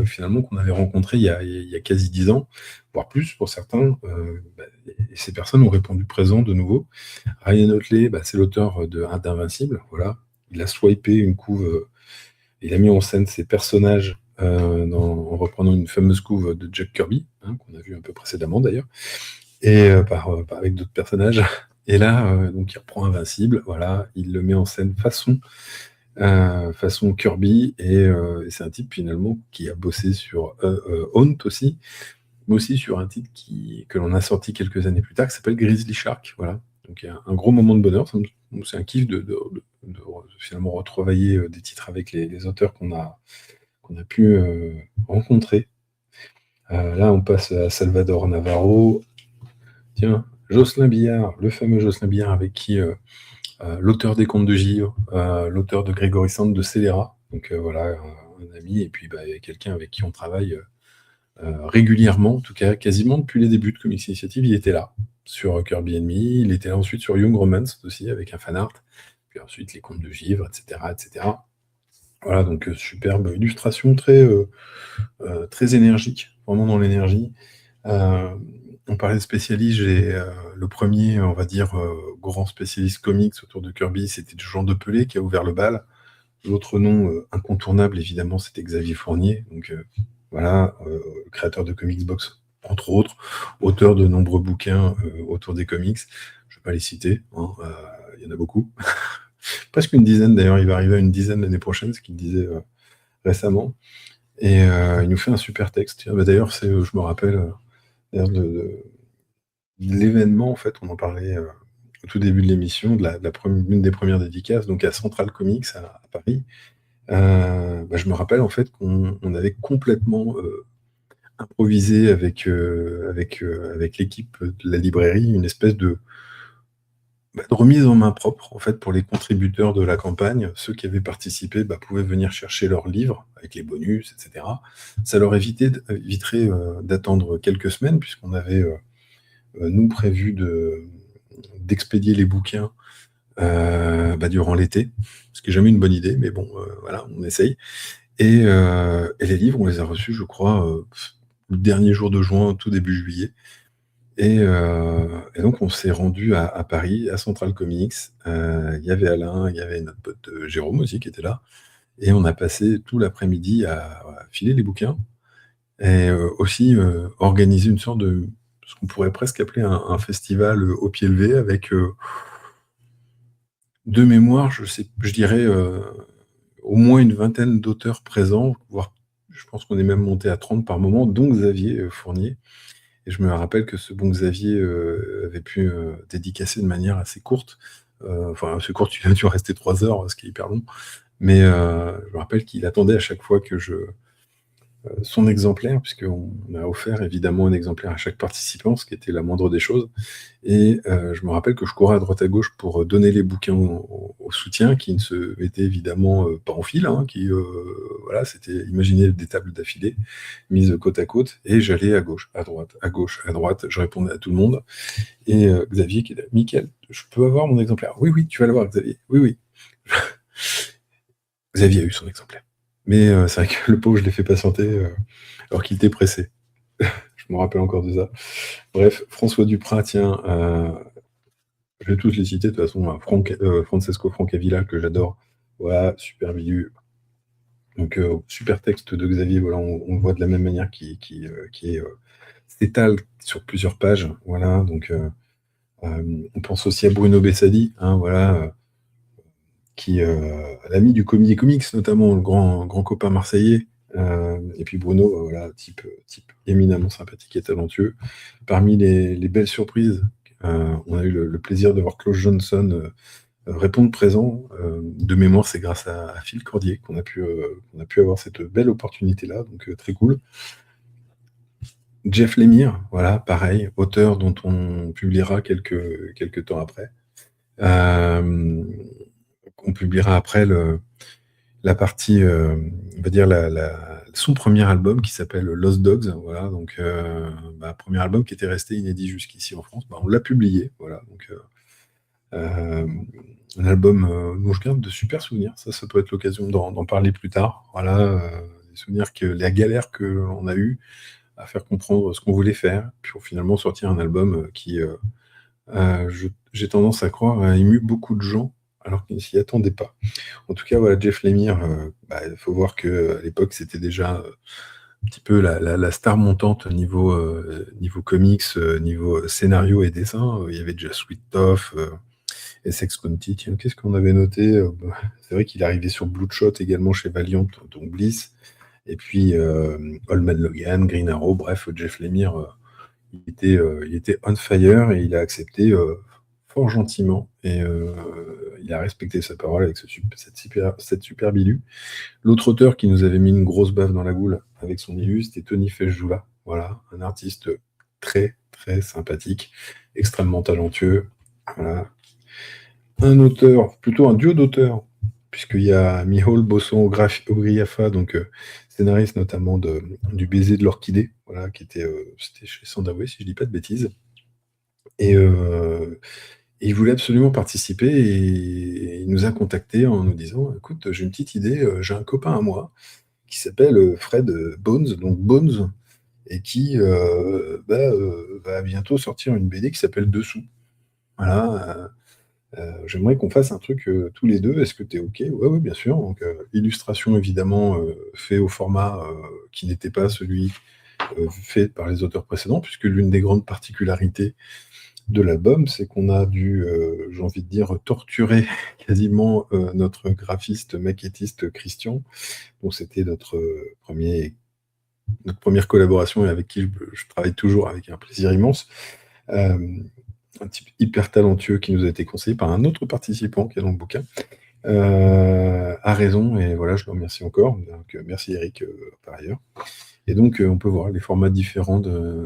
finalement qu'on avait rencontrés il y a quasi 10 ans, voire plus pour certains. Et ces personnes ont répondu présent de nouveau. Ryan Otley, bah, c'est l'auteur d'Invincible. Voilà. Il a swipé une couve, il a mis en scène ses personnages en reprenant une fameuse couve de Jack Kirby, hein, qu'on a vu un peu précédemment d'ailleurs, et avec d'autres personnages. Et là, donc il reprend Invincible, voilà, il le met en scène façon Kirby, et c'est un type finalement qui a bossé sur Haunt aussi, mais aussi sur un titre que l'on a sorti quelques années plus tard, qui s'appelle Grizzly Shark, voilà. Donc il y a un gros moment de bonheur, c'est un kiff de finalement retravailler des titres avec les auteurs qu'on a pu rencontrer. Là, on passe à Salvador Navarro. Tiens, Jocelyn Billard, le fameux Jocelyn Billard avec qui l'auteur des Contes de Givre, l'auteur de Grégory Sand de Scélérat, donc voilà, un ami, et puis bah, quelqu'un avec qui on travaille régulièrement, en tout cas quasiment depuis les débuts de Comics Initiative. Il était là sur Kirby Enemy, il était là ensuite sur Young Romance aussi avec un fan art, puis ensuite les Contes de Givre, etc., etc. Voilà, donc superbe illustration, très énergique, vraiment dans l'énergie. On parlait de spécialistes, j'ai le premier, on va dire, grand spécialiste comics autour de Kirby, c'était Jean Depelé qui a ouvert le bal. L'autre nom incontournable, évidemment, c'était Xavier Fournier, donc voilà, créateur de Comics Box, entre autres, auteur de nombreux bouquins autour des comics. Je ne vais pas les citer, hein, il y en a beaucoup. Presque une dizaine, d'ailleurs, il va arriver à une dizaine l'année prochaine, ce qu'il disait récemment. Et il nous fait un super texte. Bah, d'ailleurs, je me rappelle de l'événement, en fait, on en parlait au tout début de l'émission, l'une des premières dédicaces, donc à Central Comics à Paris. Bah, je me rappelle en fait qu'on avait complètement improvisé avec l'équipe de la librairie une espèce de remise en main propre en fait pour les contributeurs de la campagne. Ceux qui avaient participé pouvaient venir chercher leurs livres avec les bonus, etc. Ça leur éviterait d'attendre quelques semaines, puisqu'on avait nous prévu d'expédier les bouquins durant l'été, ce qui n'est jamais une bonne idée, mais bon, voilà, on essaye. Et les livres, on les a reçus, je crois, le dernier jour de juin, tout début juillet. Et donc, on s'est rendu à Paris, à Central Comics. Il y avait Alain, il y avait notre pote Jérôme aussi qui était là. Et on a passé tout l'après-midi à filer les bouquins et aussi organiser une sorte de ce qu'on pourrait presque appeler un festival au pied levé avec de mémoire, je dirais au moins une vingtaine d'auteurs présents, voire je pense qu'on est même monté à 30 par moment, dont Xavier Fournier. Et je me rappelle que ce bon Xavier avait pu dédicacer de manière assez courte. Enfin, assez courte, il a dû rester 3 heures, ce qui est hyper long. Mais je me rappelle qu'il attendait à chaque fois que son exemplaire, puisqu'on a offert évidemment un exemplaire à chaque participant, ce qui était la moindre des choses. Et je me rappelle que je courais à droite à gauche pour donner les bouquins au soutien, qui ne se mettaient évidemment pas en file, hein, voilà, c'était imaginer des tables d'affilée mises côte à côte, et j'allais à gauche, à droite, à gauche, à droite, je répondais à tout le monde. Et Xavier qui était là, Mickaël, je peux avoir mon exemplaire? Oui, oui, tu vas l'avoir, Xavier. Oui, oui. Xavier a eu son exemplaire. Mais c'est vrai que le pauvre, je l'ai fait patienter alors qu'il était pressé. Je me rappelle encore de ça. Bref, François Duprat, tiens, Je vais tous les citer de toute façon, Francesco Francavilla que j'adore, voilà, super milieu. Donc super texte de Xavier, voilà, on le voit de la même manière qui s'étale sur plusieurs pages, voilà, donc on pense aussi à Bruno Bessadi, hein, voilà, qui l'ami du Comics Comics, notamment le grand copain marseillais. Et puis Bruno, voilà, type éminemment sympathique et talentueux. Parmi les belles surprises, on a eu le plaisir de voir Klaus Johnson répondre présent. De mémoire, c'est grâce à Phil Cordier qu'on a pu avoir cette belle opportunité-là, donc très cool. Jeff Lemire, voilà, pareil, auteur dont on publiera quelques temps après. On publiera après la partie, on va dire son premier album qui s'appelle Lost Dogs, voilà, donc premier album qui était resté inédit jusqu'ici en France, on l'a publié, voilà, donc un album dont je garde de super souvenirs, ça peut être l'occasion d'en parler plus tard, voilà, des souvenirs la galère que l'on a eu à faire comprendre ce qu'on voulait faire, puis pour finalement sortir un album qui, j'ai tendance à croire, a ému beaucoup de gens alors qu'ils ne s'y attendaient pas. En tout cas, voilà, Jeff Lemire, il faut voir qu'à l'époque, c'était déjà un petit peu la star montante niveau comics, niveau scénario et dessin. Il y avait déjà Sweet Toff, Essex County. Tiens, qu'est-ce qu'on avait noté? C'est vrai qu'il arrivait sur Bloodshot également chez Valiant, donc Bliss. Et puis Old Man Logan, Green Arrow, bref, Jeff Lemire, il était on fire et il a accepté fort gentiment et il a respecté sa parole avec cette super bilu. L'autre auteur qui nous avait mis une grosse baffe dans la goule avec son illu, c'était Tony Fejjula. Voilà, un artiste très très sympathique, extrêmement talentueux. Voilà. Un auteur, plutôt un duo d'auteurs, puisqu'il y a Mihol Bosson-Ogriafa, donc scénariste notamment du Baiser de l'Orchidée, voilà, c'était chez Sandaway, si je dis pas de bêtises. Et il voulait absolument participer et il nous a contactés en nous disant: «Écoute, j'ai une petite idée, j'ai un copain à moi qui s'appelle Fred Bones, donc Bones, et qui va bientôt sortir une BD qui s'appelle Dessous. Voilà, j'aimerais qu'on fasse un truc tous les deux. Est-ce que tu es OK?» Ouais, ouais, bien sûr. Donc, illustration évidemment fait au format qui n'était pas celui fait par les auteurs précédents, puisque l'une des grandes particularités de l'album, c'est qu'on a dû, j'ai envie de dire, torturer quasiment notre graphiste maquettiste Christian. Donc c'était notre première collaboration et avec qui je travaille toujours avec un plaisir immense. Un type hyper talentueux qui nous a été conseillé par un autre participant qui est dans le bouquin, a raison, et voilà, je le remercie encore. Donc merci Eric par ailleurs. Et donc on peut voir les formats différents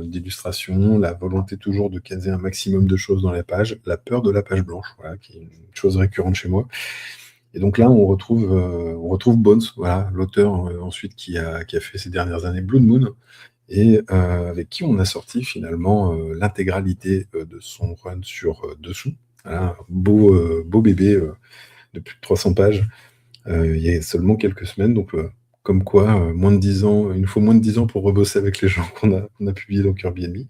d'illustration, la volonté toujours de caser un maximum de choses dans la page, la peur de la page blanche, voilà, qui est une chose récurrente chez moi. Et donc là, on retrouve Bones, voilà, l'auteur ensuite qui a fait ces dernières années Blood Moon, et avec qui on a sorti finalement l'intégralité de son run sur Dessous. Voilà, un beau bébé de plus de 300 pages il y a seulement quelques semaines. Donc, comme quoi, moins de 10 ans, il nous faut moins de 10 ans pour rebosser avec les gens qu'on a publiés dans Kirby Enemy.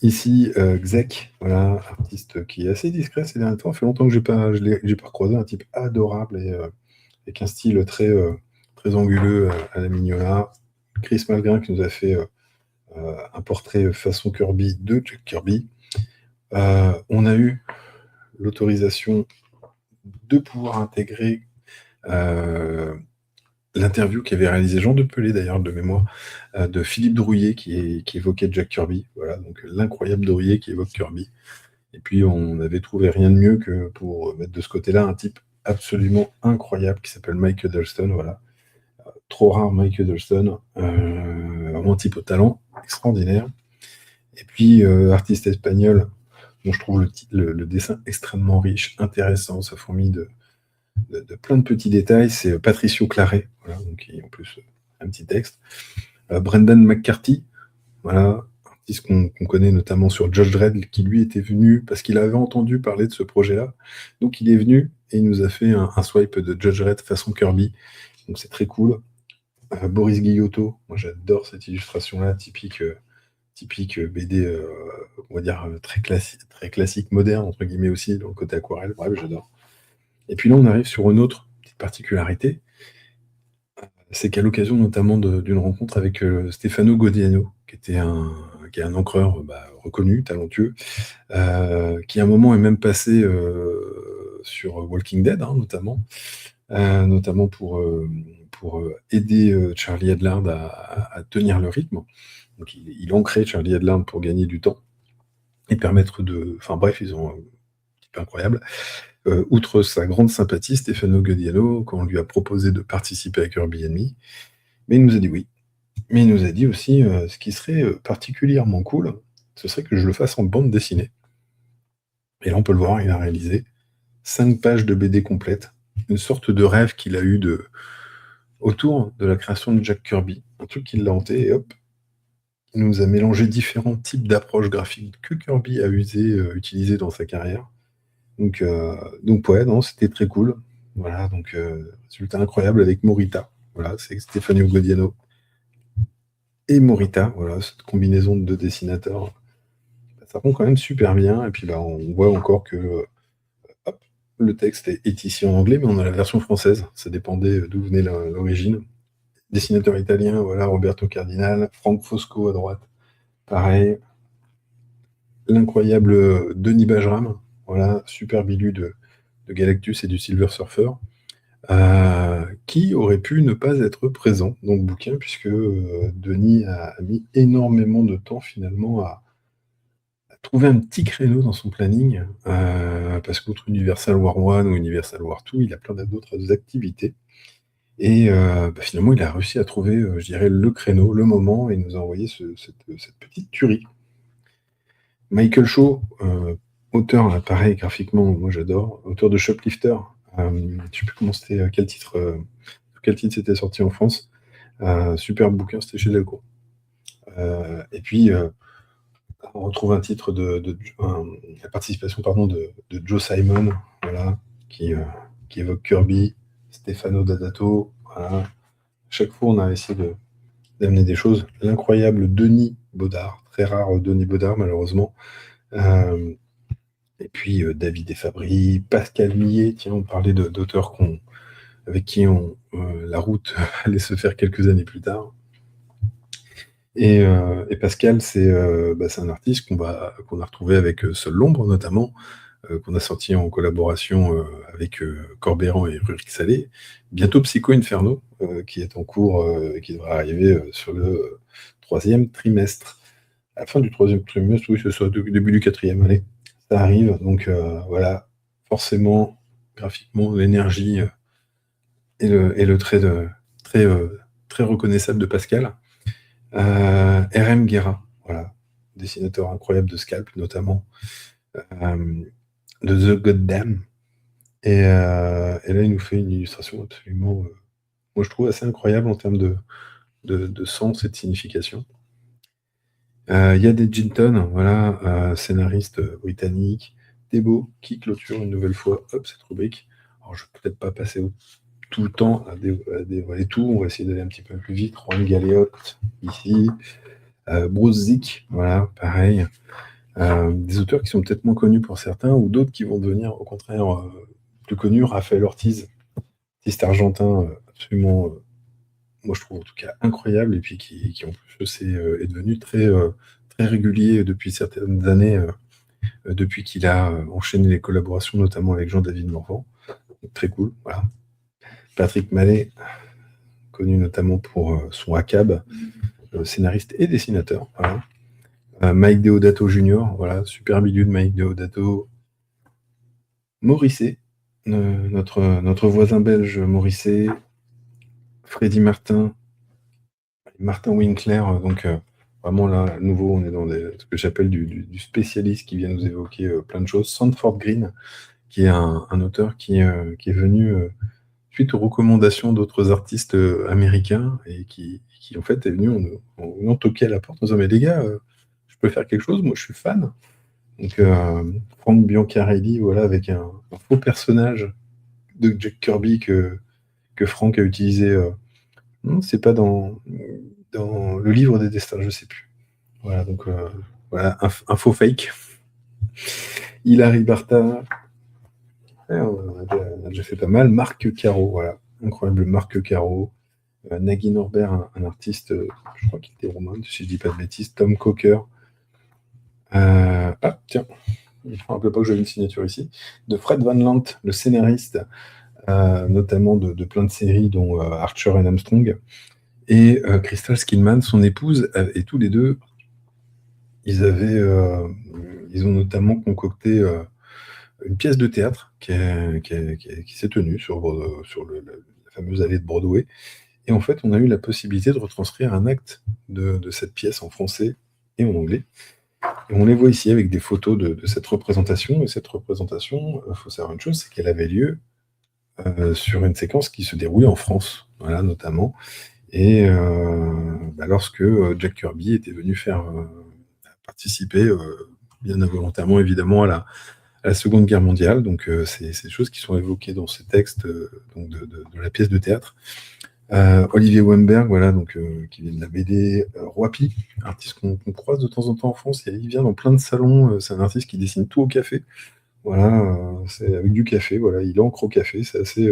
Ici, Xek, voilà, artiste qui est assez discret ces derniers temps. Ça fait longtemps que j'ai pas recroisé, un type adorable et avec un style très anguleux à la Mignola. Chris Malgrin qui nous a fait un portrait façon Kirby de Jack Kirby. On a eu l'autorisation de pouvoir intégrer l'interview qu'avait réalisé Jean Depelé, d'ailleurs, de mémoire, de Philippe Drouillet qui évoquait Jack Kirby. Voilà, donc l'incroyable Drouillet qui évoque Kirby. Et puis on n'avait trouvé rien de mieux que pour mettre de ce côté-là un type absolument incroyable qui s'appelle Mike Huddleston. Voilà, trop rare Mike Huddleston, vraiment un type au talent extraordinaire. Et puis artiste espagnol dont je trouve le dessin extrêmement riche, intéressant, ça fourmille de plein de petits détails, c'est Patricio Claret, voilà, donc qui en plus un petit texte. Brendan McCarthy, voilà, artiste qu'on connaît notamment sur Judge Dredd, qui lui était venu parce qu'il avait entendu parler de ce projet-là. Donc il est venu et il nous a fait un swipe de Judge Dredd façon Kirby. Donc c'est très cool. Boris Guillotto, moi j'adore cette illustration-là, typique typique BD, on va dire, très classique, moderne, entre guillemets aussi, dans le côté aquarelle. Bref, j'adore. Et puis là, on arrive sur une autre petite particularité, c'est qu'à l'occasion notamment d'une rencontre avec Stefano Gaudiano, qui est un encreur reconnu, talentueux, qui à un moment est même passé sur Walking Dead, hein, notamment pour aider Charlie Adlard à tenir le rythme. Donc il ancrait Charlie Adlard pour gagner du temps et permettre de... Enfin bref, ils ont un type incroyable. Outre sa grande sympathie, Stefano Gaudiano, quand on lui a proposé de participer à Kirby Enemy, mais il nous a dit oui. Mais il nous a dit aussi, ce qui serait particulièrement cool, ce serait que je le fasse en bande dessinée. Et là, on peut le voir, il a réalisé 5 pages de BD complète, une sorte de rêve qu'il a eu autour de la création de Jack Kirby. Un truc qui l'a hanté, et hop, il nous a mélangé différents types d'approches graphiques que Kirby a utilisé dans sa carrière. Donc ouais, non, c'était très cool. Voilà, donc résultat incroyable avec Morita. Voilà, c'est Stefano Gaudiano et Morita. Voilà, cette combinaison de deux dessinateurs, ça rend quand même super bien. Et puis là, on voit encore que hop, le texte est ici en anglais, mais on a la version française. Ça dépendait d'où venait l'origine. Dessinateur italien, voilà, Roberto Cardinal, Frank Fosco à droite, pareil. L'incroyable Denis Bajram, voilà, super bilu de Galactus et du Silver Surfer, qui aurait pu ne pas être présent dans le bouquin, puisque Denis a mis énormément de temps finalement à trouver un petit créneau dans son planning, parce qu'outre Universal War 1 ou Universal War 2, il a plein d'autres activités. Et finalement, il a réussi à trouver, je dirais, le créneau, le moment, et nous a envoyé cette petite tuerie. Michael Shaw, auteur, là, pareil, graphiquement, moi j'adore, auteur de Shoplifter. Je ne sais plus comment c'était, quel titre c'était sorti en France. Super bouquin, c'était chez Delcourt. Et puis, on retrouve un titre la participation de Joe Simon, voilà, qui évoque Kirby, Stefano D'Adato. Voilà. À chaque fois, on a essayé d'amener des choses. L'incroyable Denis Baudard, très rare Denis Baudard, malheureusement. Et puis David Fabry, Pascal Millet, tiens, on parlait d'auteurs avec qui la route allait se faire quelques années plus tard. Et Pascal, c'est un artiste qu'on a retrouvé avec Seul l'ombre, notamment, qu'on a sorti en collaboration avec Corbéran et Rurik Salé. Bientôt Psycho Inferno, qui est en cours et qui devra arriver sur le 3e trimestre. À la fin du 3e trimestre, oui, ce soit début du 4e, allez, ça arrive. Donc voilà, forcément, graphiquement, l'énergie et le trait très reconnaissable de Pascal. R.M. Guerra, voilà, dessinateur incroyable de Scalp, notamment, de The Goddamn. Et là, il nous fait une illustration absolument, moi je trouve assez incroyable en termes de sens et de signification. Il y a des Jinton, voilà, scénariste britannique, Debo, qui clôture une nouvelle fois cette rubrique. Alors, je ne vais peut-être pas passer tout le temps à dévoiler tout, on va essayer d'aller un petit peu plus vite. Juan Galeotte, ici. Bruce Zick, voilà, pareil. Des auteurs qui sont peut-être moins connus pour certains, ou d'autres qui vont devenir, au contraire, plus connus. Raphaël Ortiz, artiste argentin, absolument, moi je trouve en tout cas incroyable, et puis qui en plus est devenu très régulier depuis certaines années, depuis qu'il a enchaîné les collaborations, notamment avec Jean-David Morvan. Donc, très cool, voilà. Patrick Mallet, connu notamment pour son ACAB, scénariste et dessinateur, voilà. Mike Deodato Jr., voilà, super milieu de Mike Deodato. Morisset, notre voisin belge Morisset. Freddy Martin Winkler, donc vraiment là, à nouveau, on est dans ce que j'appelle du spécialiste qui vient nous évoquer plein de choses. Sanford Green, qui est un auteur qui est venu suite aux recommandations d'autres artistes américains, et qui en fait est venu en venant toquer à la porte en disant: mais les gars, je peux faire quelque chose, moi je suis fan. Donc Frank Biancarelli, voilà, avec un faux personnage de Jack Kirby que Frank a utilisé. Non, c'est pas dans le livre des destins, je sais plus. Voilà, donc voilà, info fake. Hilary Barta, ouais, on a déjà fait pas mal. Marc Caro, voilà, incroyable Marc Caro. Nagui Norbert, un artiste, je crois qu'il était roumain, si je dis pas de bêtises. Tom Coker. Ah, tiens, je ne me rappelle pas que j'avais une signature ici. De Fred Van Lant, le scénariste, notamment de plein de séries, dont Archer and Armstrong. Et Crystal Skillman, son épouse, et tous les deux, ils ont notamment concocté une pièce de théâtre qui s'est tenue sur la fameuse allée de Broadway. Et en fait, on a eu la possibilité de retranscrire un acte de cette pièce en français et en anglais. Et on les voit ici avec des photos de cette représentation. Et cette représentation, il faut savoir une chose, c'est qu'elle avait lieu sur une séquence qui se déroulait en France, voilà, notamment. Et lorsque Jack Kirby était venu faire participer, bien involontairement évidemment, à la Seconde Guerre mondiale. Donc c'est des choses qui sont évoquées dans ces textes donc de la pièce de théâtre. Olivier Wemberg, voilà, donc, qui vient de la BD. Roapi, artiste qu'on croise de temps en temps en France. Il vient dans plein de salons. C'est un artiste qui dessine tout au café. Voilà, c'est avec du café. Voilà, il encre au café. C'est assez.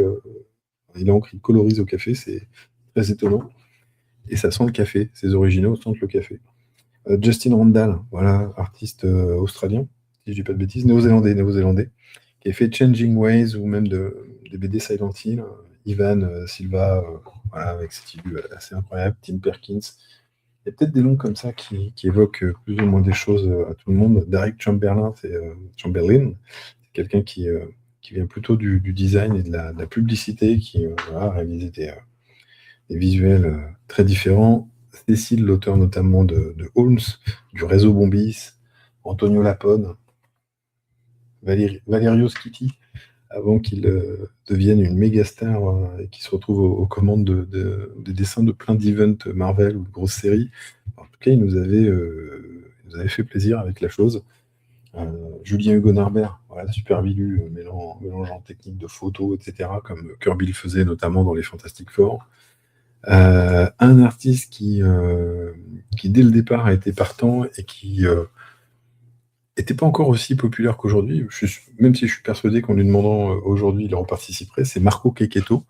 Il encre, il colorise au café. C'est très étonnant. Et ça sent le café. Ses originaux sentent le café. Justin Randall, voilà, artiste australien, si je dis pas de bêtises, néo-zélandais, qui a fait Changing Ways ou même des BD Silent Hill. Ivan Silva, voilà, avec cette illu assez incroyable. Tim Perkins. Il y a peut-être des noms comme ça qui évoquent plus ou moins des choses à tout le monde. Derek Chamberlain, Chamberlain, c'est quelqu'un qui vient plutôt du design et de la publicité, qui voilà, a réalisé des visuels très différents. Cécile, l'auteur notamment de Holmes, du réseau Bombis, Antonio Lapone, Valerio Schiti, avant qu'il devienne une méga star et qu'il se retrouve aux commandes des dessins de plein d'events Marvel ou de grosses séries. En tout cas, il nous avait fait plaisir avec la chose. Julien Hugo Narbert, voilà, super vilu, mélangeant techniques de photos, etc., comme Kirby le faisait notamment dans les Fantastic Four. Un artiste qui, dès le départ, a été partant et qui n'était pas encore aussi populaire qu'aujourd'hui, même si je suis persuadé qu'en lui demandant aujourd'hui, il en participerait, c'est Marco Quequeto.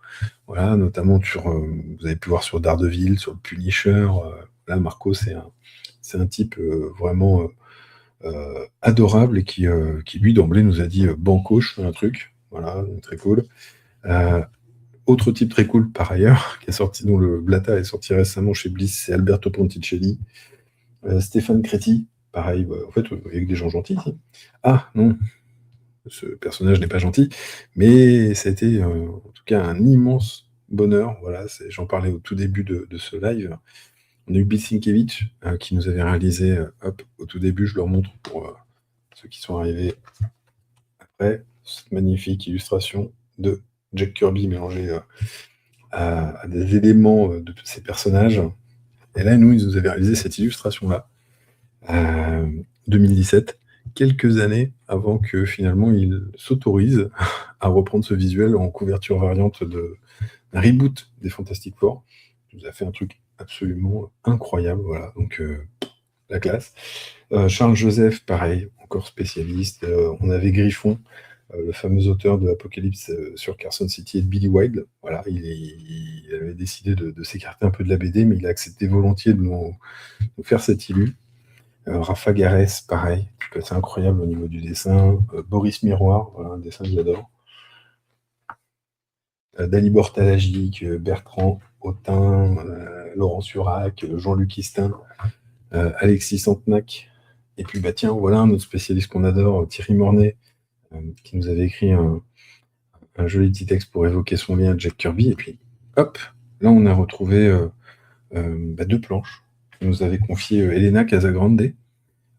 Voilà, notamment vous avez pu voir sur Daredevil, sur le Punisher. Là, Marco, c'est un type vraiment adorable et qui, lui, d'emblée, nous a dit banco, je fais un truc. Voilà, très cool. Autre type très cool par ailleurs, dont le Blata est sorti récemment chez Bliss, c'est Alberto Ponticelli. Stéphane Créti, pareil, en fait, avec des gens gentils ici. Ah non, ce personnage n'est pas gentil, mais ça a été en tout cas un immense bonheur. Voilà, j'en parlais au tout début de ce live. On a eu Bill Sienkiewicz qui nous avait réalisé, hop, au tout début, je leur montre pour ceux qui sont arrivés après, cette magnifique illustration de Jack Kirby mélangé à des éléments de tous ces personnages. Et là, il nous avait réalisé cette illustration-là, 2017, quelques années avant que finalement il s'autorise à reprendre ce visuel en couverture variante d'un reboot des Fantastic Four. Il nous a fait un truc absolument incroyable, voilà, donc la classe. Charles Joseph, pareil, encore spécialiste. On avait Griffon, le fameux auteur de Apocalypse sur Carson City et de Billy Wilde. Voilà, il avait décidé de s'écarter un peu de la BD, mais il a accepté volontiers de nous faire cette illu. Rafa Garès, pareil, c'est incroyable au niveau du dessin. Boris Miroir, voilà, un dessin que j'adore. Dalibor Talagic, Bertrand Autin, Laurent Surac, Jean-Luc Istin, Alexis Santenac. Et puis, bah, tiens, voilà un autre spécialiste qu'on adore, Thierry Mornay, qui nous avait écrit un joli petit texte pour évoquer son lien à Jack Kirby. Et puis, hop, là, on a retrouvé 2 planches que nous avait confiées Elena Casagrande,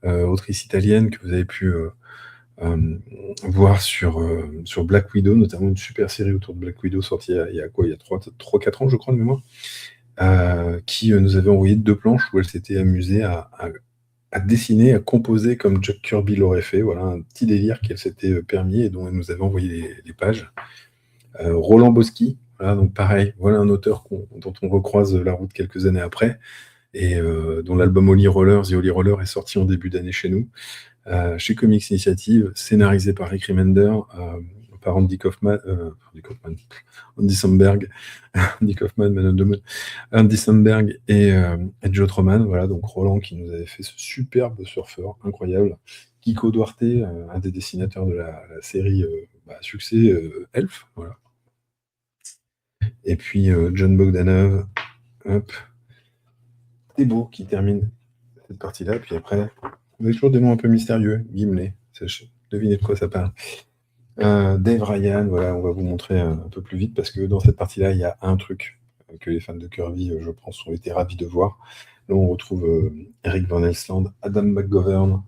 autrice italienne que vous avez pu voir sur Black Widow, notamment une super série autour de Black Widow sortie il y a 3-4 ans, je crois, de mémoire, qui nous avait envoyé 2 planches où elle s'était amusée à dessiner, à composer comme Jack Kirby l'aurait fait. Voilà, un petit délire qu'elle s'était permis et dont elle nous avait envoyé les pages. Roland Boschi, voilà, donc pareil, voilà un auteur dont on recroise la route quelques années après. et dont l'album Holy Roller, The Holy Roller, est sorti en début d'année chez nous, chez Comics Initiative, scénarisé par Rick Remender, par Andy Samberg, Andy Kaufman, Man on the Moon, Andy Samberg et Joe Troman. Voilà, donc Roland qui nous avait fait ce superbe surfeur incroyable. Kiko Duarte, un des dessinateurs de la série succès Elf. Voilà. Et puis John Bogdanov, hop, Thébault qui termine cette partie-là. Puis après, vous avez toujours des noms un peu mystérieux. Gimlet, devinez de quoi ça parle. Dave Ryan, voilà, on va vous montrer un peu plus vite parce que dans cette partie-là, il y a un truc que les fans de Kirby, je pense, ont été ravis de voir. Là, on retrouve Eric Van Elsland, Adam McGovern,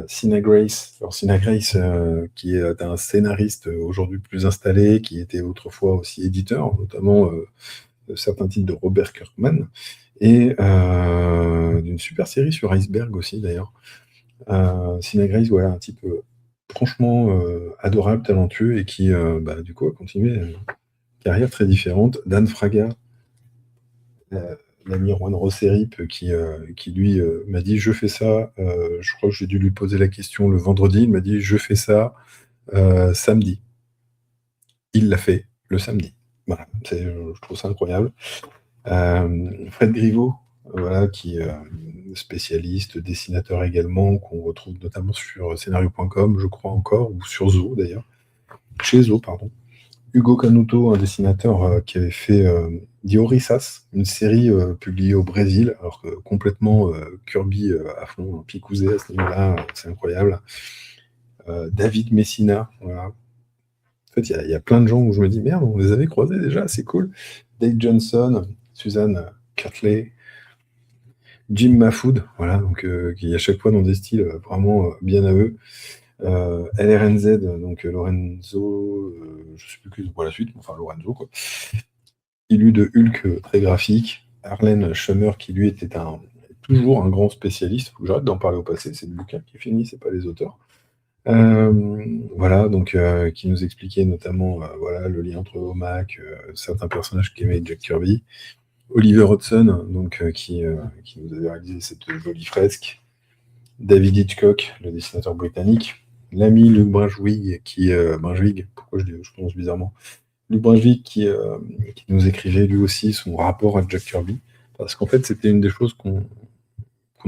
Sina Grace. Alors, Sina Grace, qui est un scénariste aujourd'hui plus installé, qui était autrefois aussi éditeur, notamment de certains titres de Robert Kirkman, et d'une super série sur Iceberg aussi, d'ailleurs. Sina Grace, voilà, un type franchement adorable, talentueux, et qui, du coup, a continué une carrière très différente. Dan Fraga, l'ami Juan Rosserip, qui lui m'a dit je fais ça, je crois que j'ai dû lui poser la question le vendredi, il m'a dit je fais ça samedi. Il l'a fait le samedi. Voilà, je trouve ça incroyable. Fred Griveau, voilà, qui est spécialiste, dessinateur également, qu'on retrouve notamment sur scénario.com, je crois encore, ou sur Zo d'ailleurs. Chez Zo, pardon. Hugo Canuto, un dessinateur qui avait fait Diorissas, une série publiée au Brésil, alors que complètement Kirby à fond, picousé à ce niveau-là, c'est incroyable. David Messina, voilà. En fait, il y a plein de gens où je me dis, merde, on les avait croisés déjà, c'est cool. Dave Johnson, Suzanne Kirtley, Jim Mahfood, voilà, donc qui à chaque fois dans des styles vraiment bien à eux. LRNZ, donc Lorenzo, je sais plus qui pour la suite, enfin Lorenzo, quoi. Élu de Hulk très graphique. Arlen Schumer, qui lui était toujours un grand spécialiste, faut que j'arrête d'en parler au passé, c'est le bouquin qui finit, c'est pas les auteurs. Voilà, donc qui nous expliquait notamment voilà, le lien entre Omak, certains personnages qui aimaient Jack Kirby. Oliver Hudson, donc, qui nous avait réalisé cette jolie fresque. David Hitchcock, le dessinateur britannique. L'ami Luc Brunswick, pourquoi je prononce bizarrement, Luc Brunswick qui nous écrivait lui aussi son rapport à Jack Kirby. Parce qu'en fait, c'était une des choses qu'on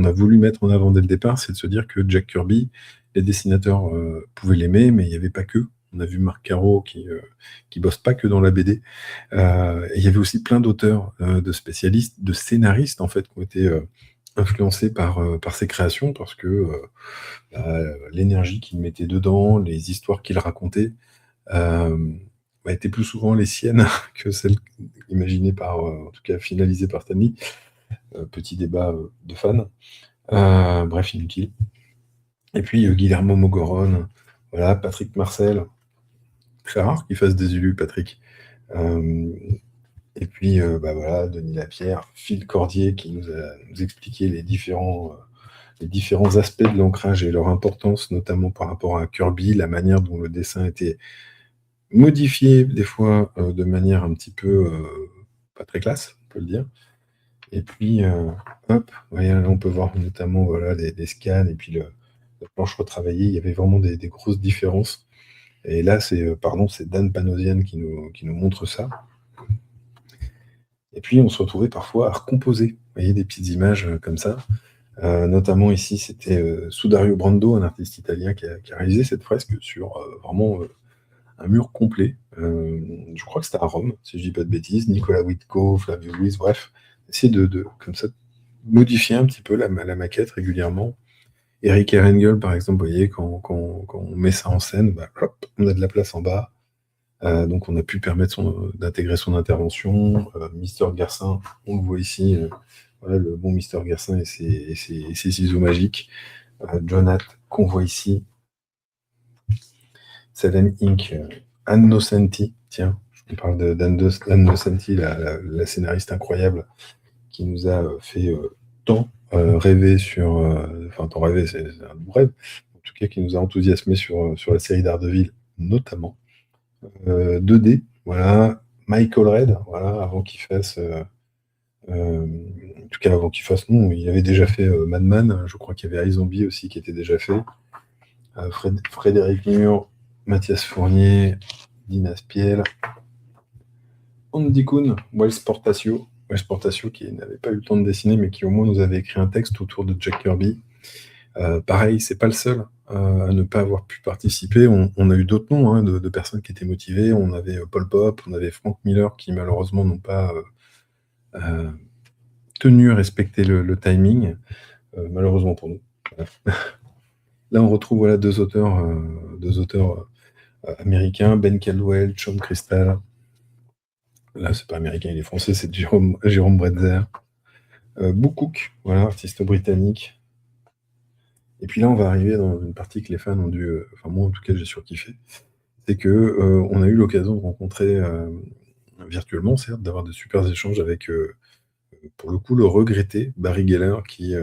a voulu mettre en avant dès le départ, c'est de se dire que Jack Kirby, les dessinateurs pouvaient l'aimer, mais il n'y avait pas que. On a vu Marc Caro qui bosse pas que dans la BD. Et il y avait aussi plein d'auteurs, de spécialistes, de scénaristes en fait, qui ont été influencés par ses créations, parce que l'énergie qu'il mettait dedans, les histoires qu'il racontait, étaient plus souvent les siennes que celles imaginées en tout cas finalisées par Stanley. Petit débat de fans. Bref, inutile. Et puis Guillermo Mogoron, voilà, Patrick Marcel. Très rare qu'il fasse des élus, Patrick. Et puis, voilà, Denis Lapierre, Phil Cordier, qui nous expliquait les différents aspects de l'ancrage et leur importance, notamment par rapport à Kirby, la manière dont le dessin était modifié, des fois, de manière un petit peu pas très classe, on peut le dire. Et puis, hop, voyez, là, on peut voir notamment voilà, des scans et puis la planche retravaillée. Il y avait vraiment des grosses différences. Et là, c'est Dan Panosian qui nous montre ça. Et puis, on se retrouvait parfois à recomposer. Vous voyez, des petites images comme ça. Notamment ici, c'était Sudario Brando, un artiste italien qui a réalisé cette fresque sur vraiment un mur complet. Je crois que c'était à Rome, si je dis pas de bêtises. Nicolas Witko, Flavio Luis, bref. Essayer de comme ça, modifier un petit peu la maquette régulièrement. Eric Erengel, par exemple, vous voyez, quand on met ça en scène, hop, on a de la place en bas. Donc on a pu permettre d'intégrer son intervention. Mister Garcin, on le voit ici, voilà, le bon Mister Garcin et ses ciseaux magiques. Jonath, qu'on voit ici. Salem Inc. Anne Nocenti, tiens, on parle d'Anne Nocenti, la scénariste incroyable, qui nous a fait tant rêver tant rêver, c'est un doux rêve, en tout cas qui nous a enthousiasmé sur la série Daredevil, notamment. 2D, voilà, Michael Red, voilà, avant qu'il fasse En tout cas avant qu'il fasse non, il avait déjà fait Madman, je crois qu'il y avait iZombie aussi qui était déjà fait. Frédéric Mur, Mathias Fournier, Dina Spiel, Andy Kuhn, Wells Portatio qui n'avait pas eu le temps de dessiner mais qui au moins nous avait écrit un texte autour de Jack Kirby. Pareil, c'est pas le seul à ne pas avoir pu participer. On a eu d'autres noms hein, de personnes qui étaient motivées. On avait Paul Pop, on avait Frank Miller qui malheureusement n'ont pas tenu à respecter le timing, malheureusement pour nous. Là, on retrouve voilà, deux auteurs américains, Ben Caldwell, Sean Crystal. Là, c'est pas américain, il est français, c'est Jérôme Bretzer. Boo Cook, voilà, artiste britannique. Et puis là, on va arriver dans une partie que les fans ont dû, enfin moi en tout cas, j'ai surkiffé. C'est que on a eu l'occasion de rencontrer virtuellement, certes, d'avoir de super échanges avec, pour le coup, le regretté Barry Geller, qui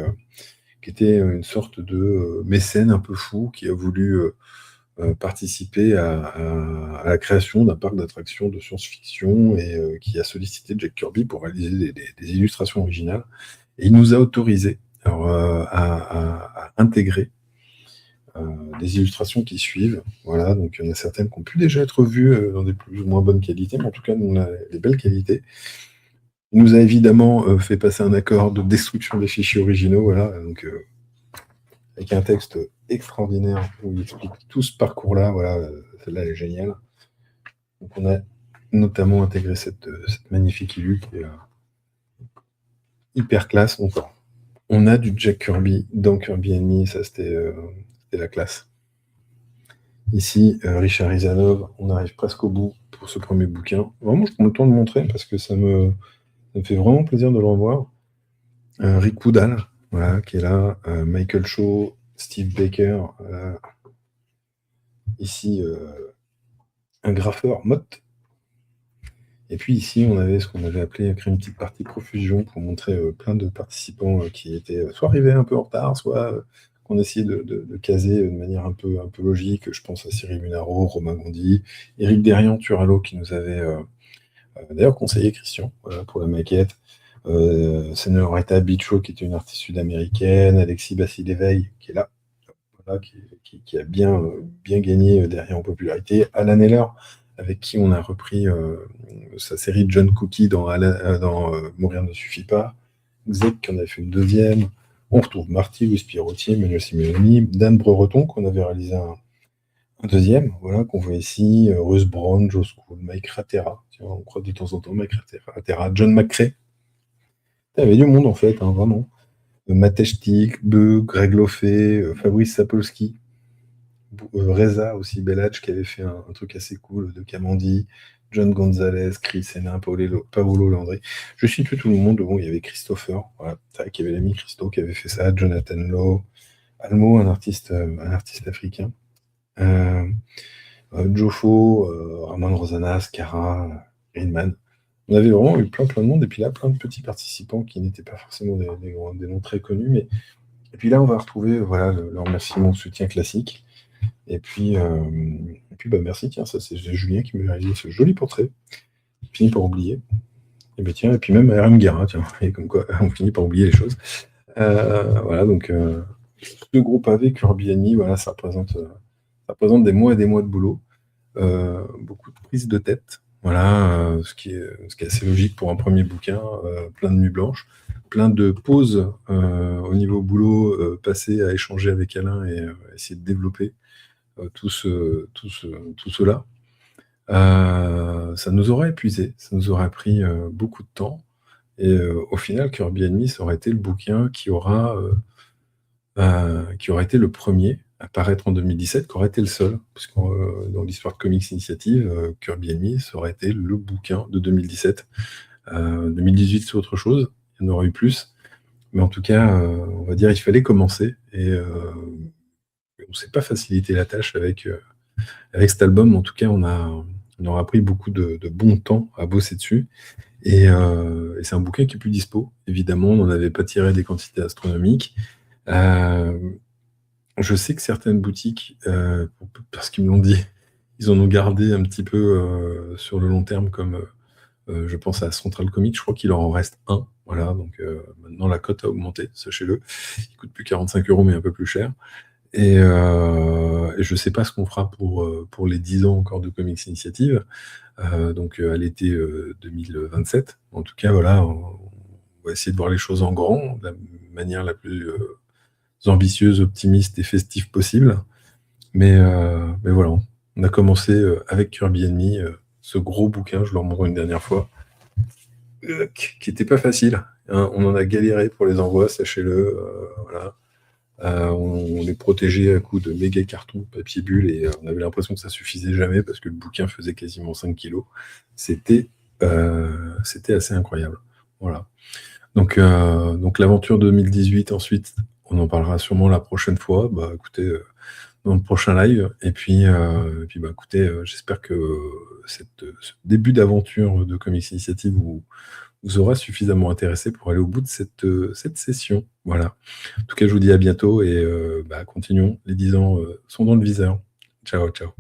était une sorte de mécène un peu fou, qui a voulu participer à la création d'un parc d'attractions de science-fiction et qui a sollicité Jack Kirby pour réaliser des illustrations originales. Et il nous a autorisé alors, à intégrer des illustrations qui suivent. Voilà, donc il y en a certaines qui ont pu déjà être vues dans des plus ou moins bonnes qualités, mais en tout cas, nous, on a des belles qualités. Il nous a évidemment fait passer un accord de destruction des fichiers originaux, voilà, donc avec un texte extraordinaire où il explique tout ce parcours-là, voilà, celle-là elle est géniale. Donc on a notamment intégré cette magnifique illu qui est hyper classe. Donc on a du Jack Kirby dans Kirby Enemy, ça c'était la classe. Ici, Richard Izanov, on arrive presque au bout pour ce premier bouquin. Vraiment, je prends le temps de montrer parce que ça me fait vraiment plaisir de le revoir. Rick Woodall, voilà, qui est là. Michael Shaw, Steve Baker. Ici, un graffeur Mott. Et puis ici, on avait ce qu'on avait appelé créer une petite partie profusion pour montrer plein de participants qui étaient soit arrivés un peu en retard, soit qu'on essayait de caser de manière un peu logique. Je pense à Cyril Munaro, Romain Gondi, Éric Derian, Turalo, qui nous avait d'ailleurs conseillé Christian voilà, pour la maquette. Senorita Bicho, qui était une artiste sud-américaine, Alexis Bassi-Léveil, qui est là, voilà, qui a bien gagné derrière en popularité, Alan Heller, avec qui on a repris sa série John Cookie dans Mourir ne suffit pas, Zek qui en avait fait une deuxième, on retrouve Marty, Louis Pierrottier, Manuel Simeoni, Dan Brereton, qu'on avait réalisé un deuxième, voilà, qu'on voit ici, Russ Brown, Joe School, Mike Ratera, on croit de temps en temps Mike Ratera, John McCrae. Il y avait du monde en fait, hein, vraiment. Matej Tik, Beu, Greg Loffé, Fabrice Sapolsky, Reza aussi, Bellage, qui avait fait un truc assez cool, de Kamandi, John Gonzalez, Chris Hénin, Paolo Landry. Je cite tout le monde. Bon, il y avait Christopher, voilà, c'est vrai qu'il y avait l'ami Christo qui avait fait ça, Jonathan Lowe, Almo, un artiste africain, Jofo, Armand Rosanas, Cara, Greenman. On avait vraiment eu plein de monde, et puis là, plein de petits participants qui n'étaient pas forcément des noms très connus, mais et puis là, on va retrouver voilà, le remerciement, le soutien classique. Et puis bah, merci, tiens, ça c'est Julien qui m'a réalisé ce joli portrait. Fini par oublier. Et bien tiens, et puis même RM Guerra, tiens, et comme quoi on finit par oublier les choses. Voilà, donc ce gros pavé Kirby Enemy, voilà, ça représente des mois et des mois de boulot. Beaucoup de prises de tête. Voilà, ce qui est assez logique pour un premier bouquin, plein de nuits blanches, plein de pauses au niveau boulot, passées à échanger avec Alain et essayer de développer tout cela. Ça nous aurait épuisé, ça nous aurait pris beaucoup de temps. Et au final, Kirby Enemy, ça aurait été le bouquin qui aurait été le premier à paraître en 2017, qui aurait été le seul, parce que dans l'histoire de Comics Initiative, Kirby Enemy, ça aurait été le bouquin de 2017. 2018, c'est autre chose, il y en aurait eu plus. Mais en tout cas, on va dire, il fallait commencer. Et on ne s'est pas facilité la tâche avec cet album. En tout cas, on aura pris beaucoup de bon temps à bosser dessus. Et c'est un bouquin qui est plus dispo, évidemment. On n'en avait pas tiré des quantités astronomiques. Je sais que certaines boutiques, parce qu'ils me l'ont dit, ils en ont gardé un petit peu sur le long terme comme Je pense à Central Comics, je crois qu'il leur en reste un. Voilà, donc maintenant la cote a augmenté, sachez-le. Il coûte plus 45 €, mais un peu plus cher. Et je sais pas ce qu'on fera pour les 10 ans encore de Comics Initiative, donc à l'été 2027. En tout cas, voilà, on va essayer de voir les choses en grand, de la manière la plus ambitieuse, optimiste et festive possible. Mais voilà, on a commencé avec Kirby Enemy, ce gros bouquin, je le remontre une dernière fois, qui était pas facile, hein. On en a galéré pour les envois, sachez-le, voilà. On les protégeait à coups de méga cartons, papier bulle, et on avait l'impression que ça suffisait jamais parce que le bouquin faisait quasiment 5 kilos. C'était assez incroyable. Voilà. Donc l'aventure 2018, ensuite, on en parlera sûrement la prochaine fois. Bah écoutez, dans le prochain live. Et puis bah écoutez, j'espère que ce début d'aventure de Comics Initiative vous aura suffisamment intéressé pour aller au bout de cette session. Voilà. En tout cas, je vous dis à bientôt et bah, continuons. Les 10 ans sont dans le viseur. Ciao, ciao.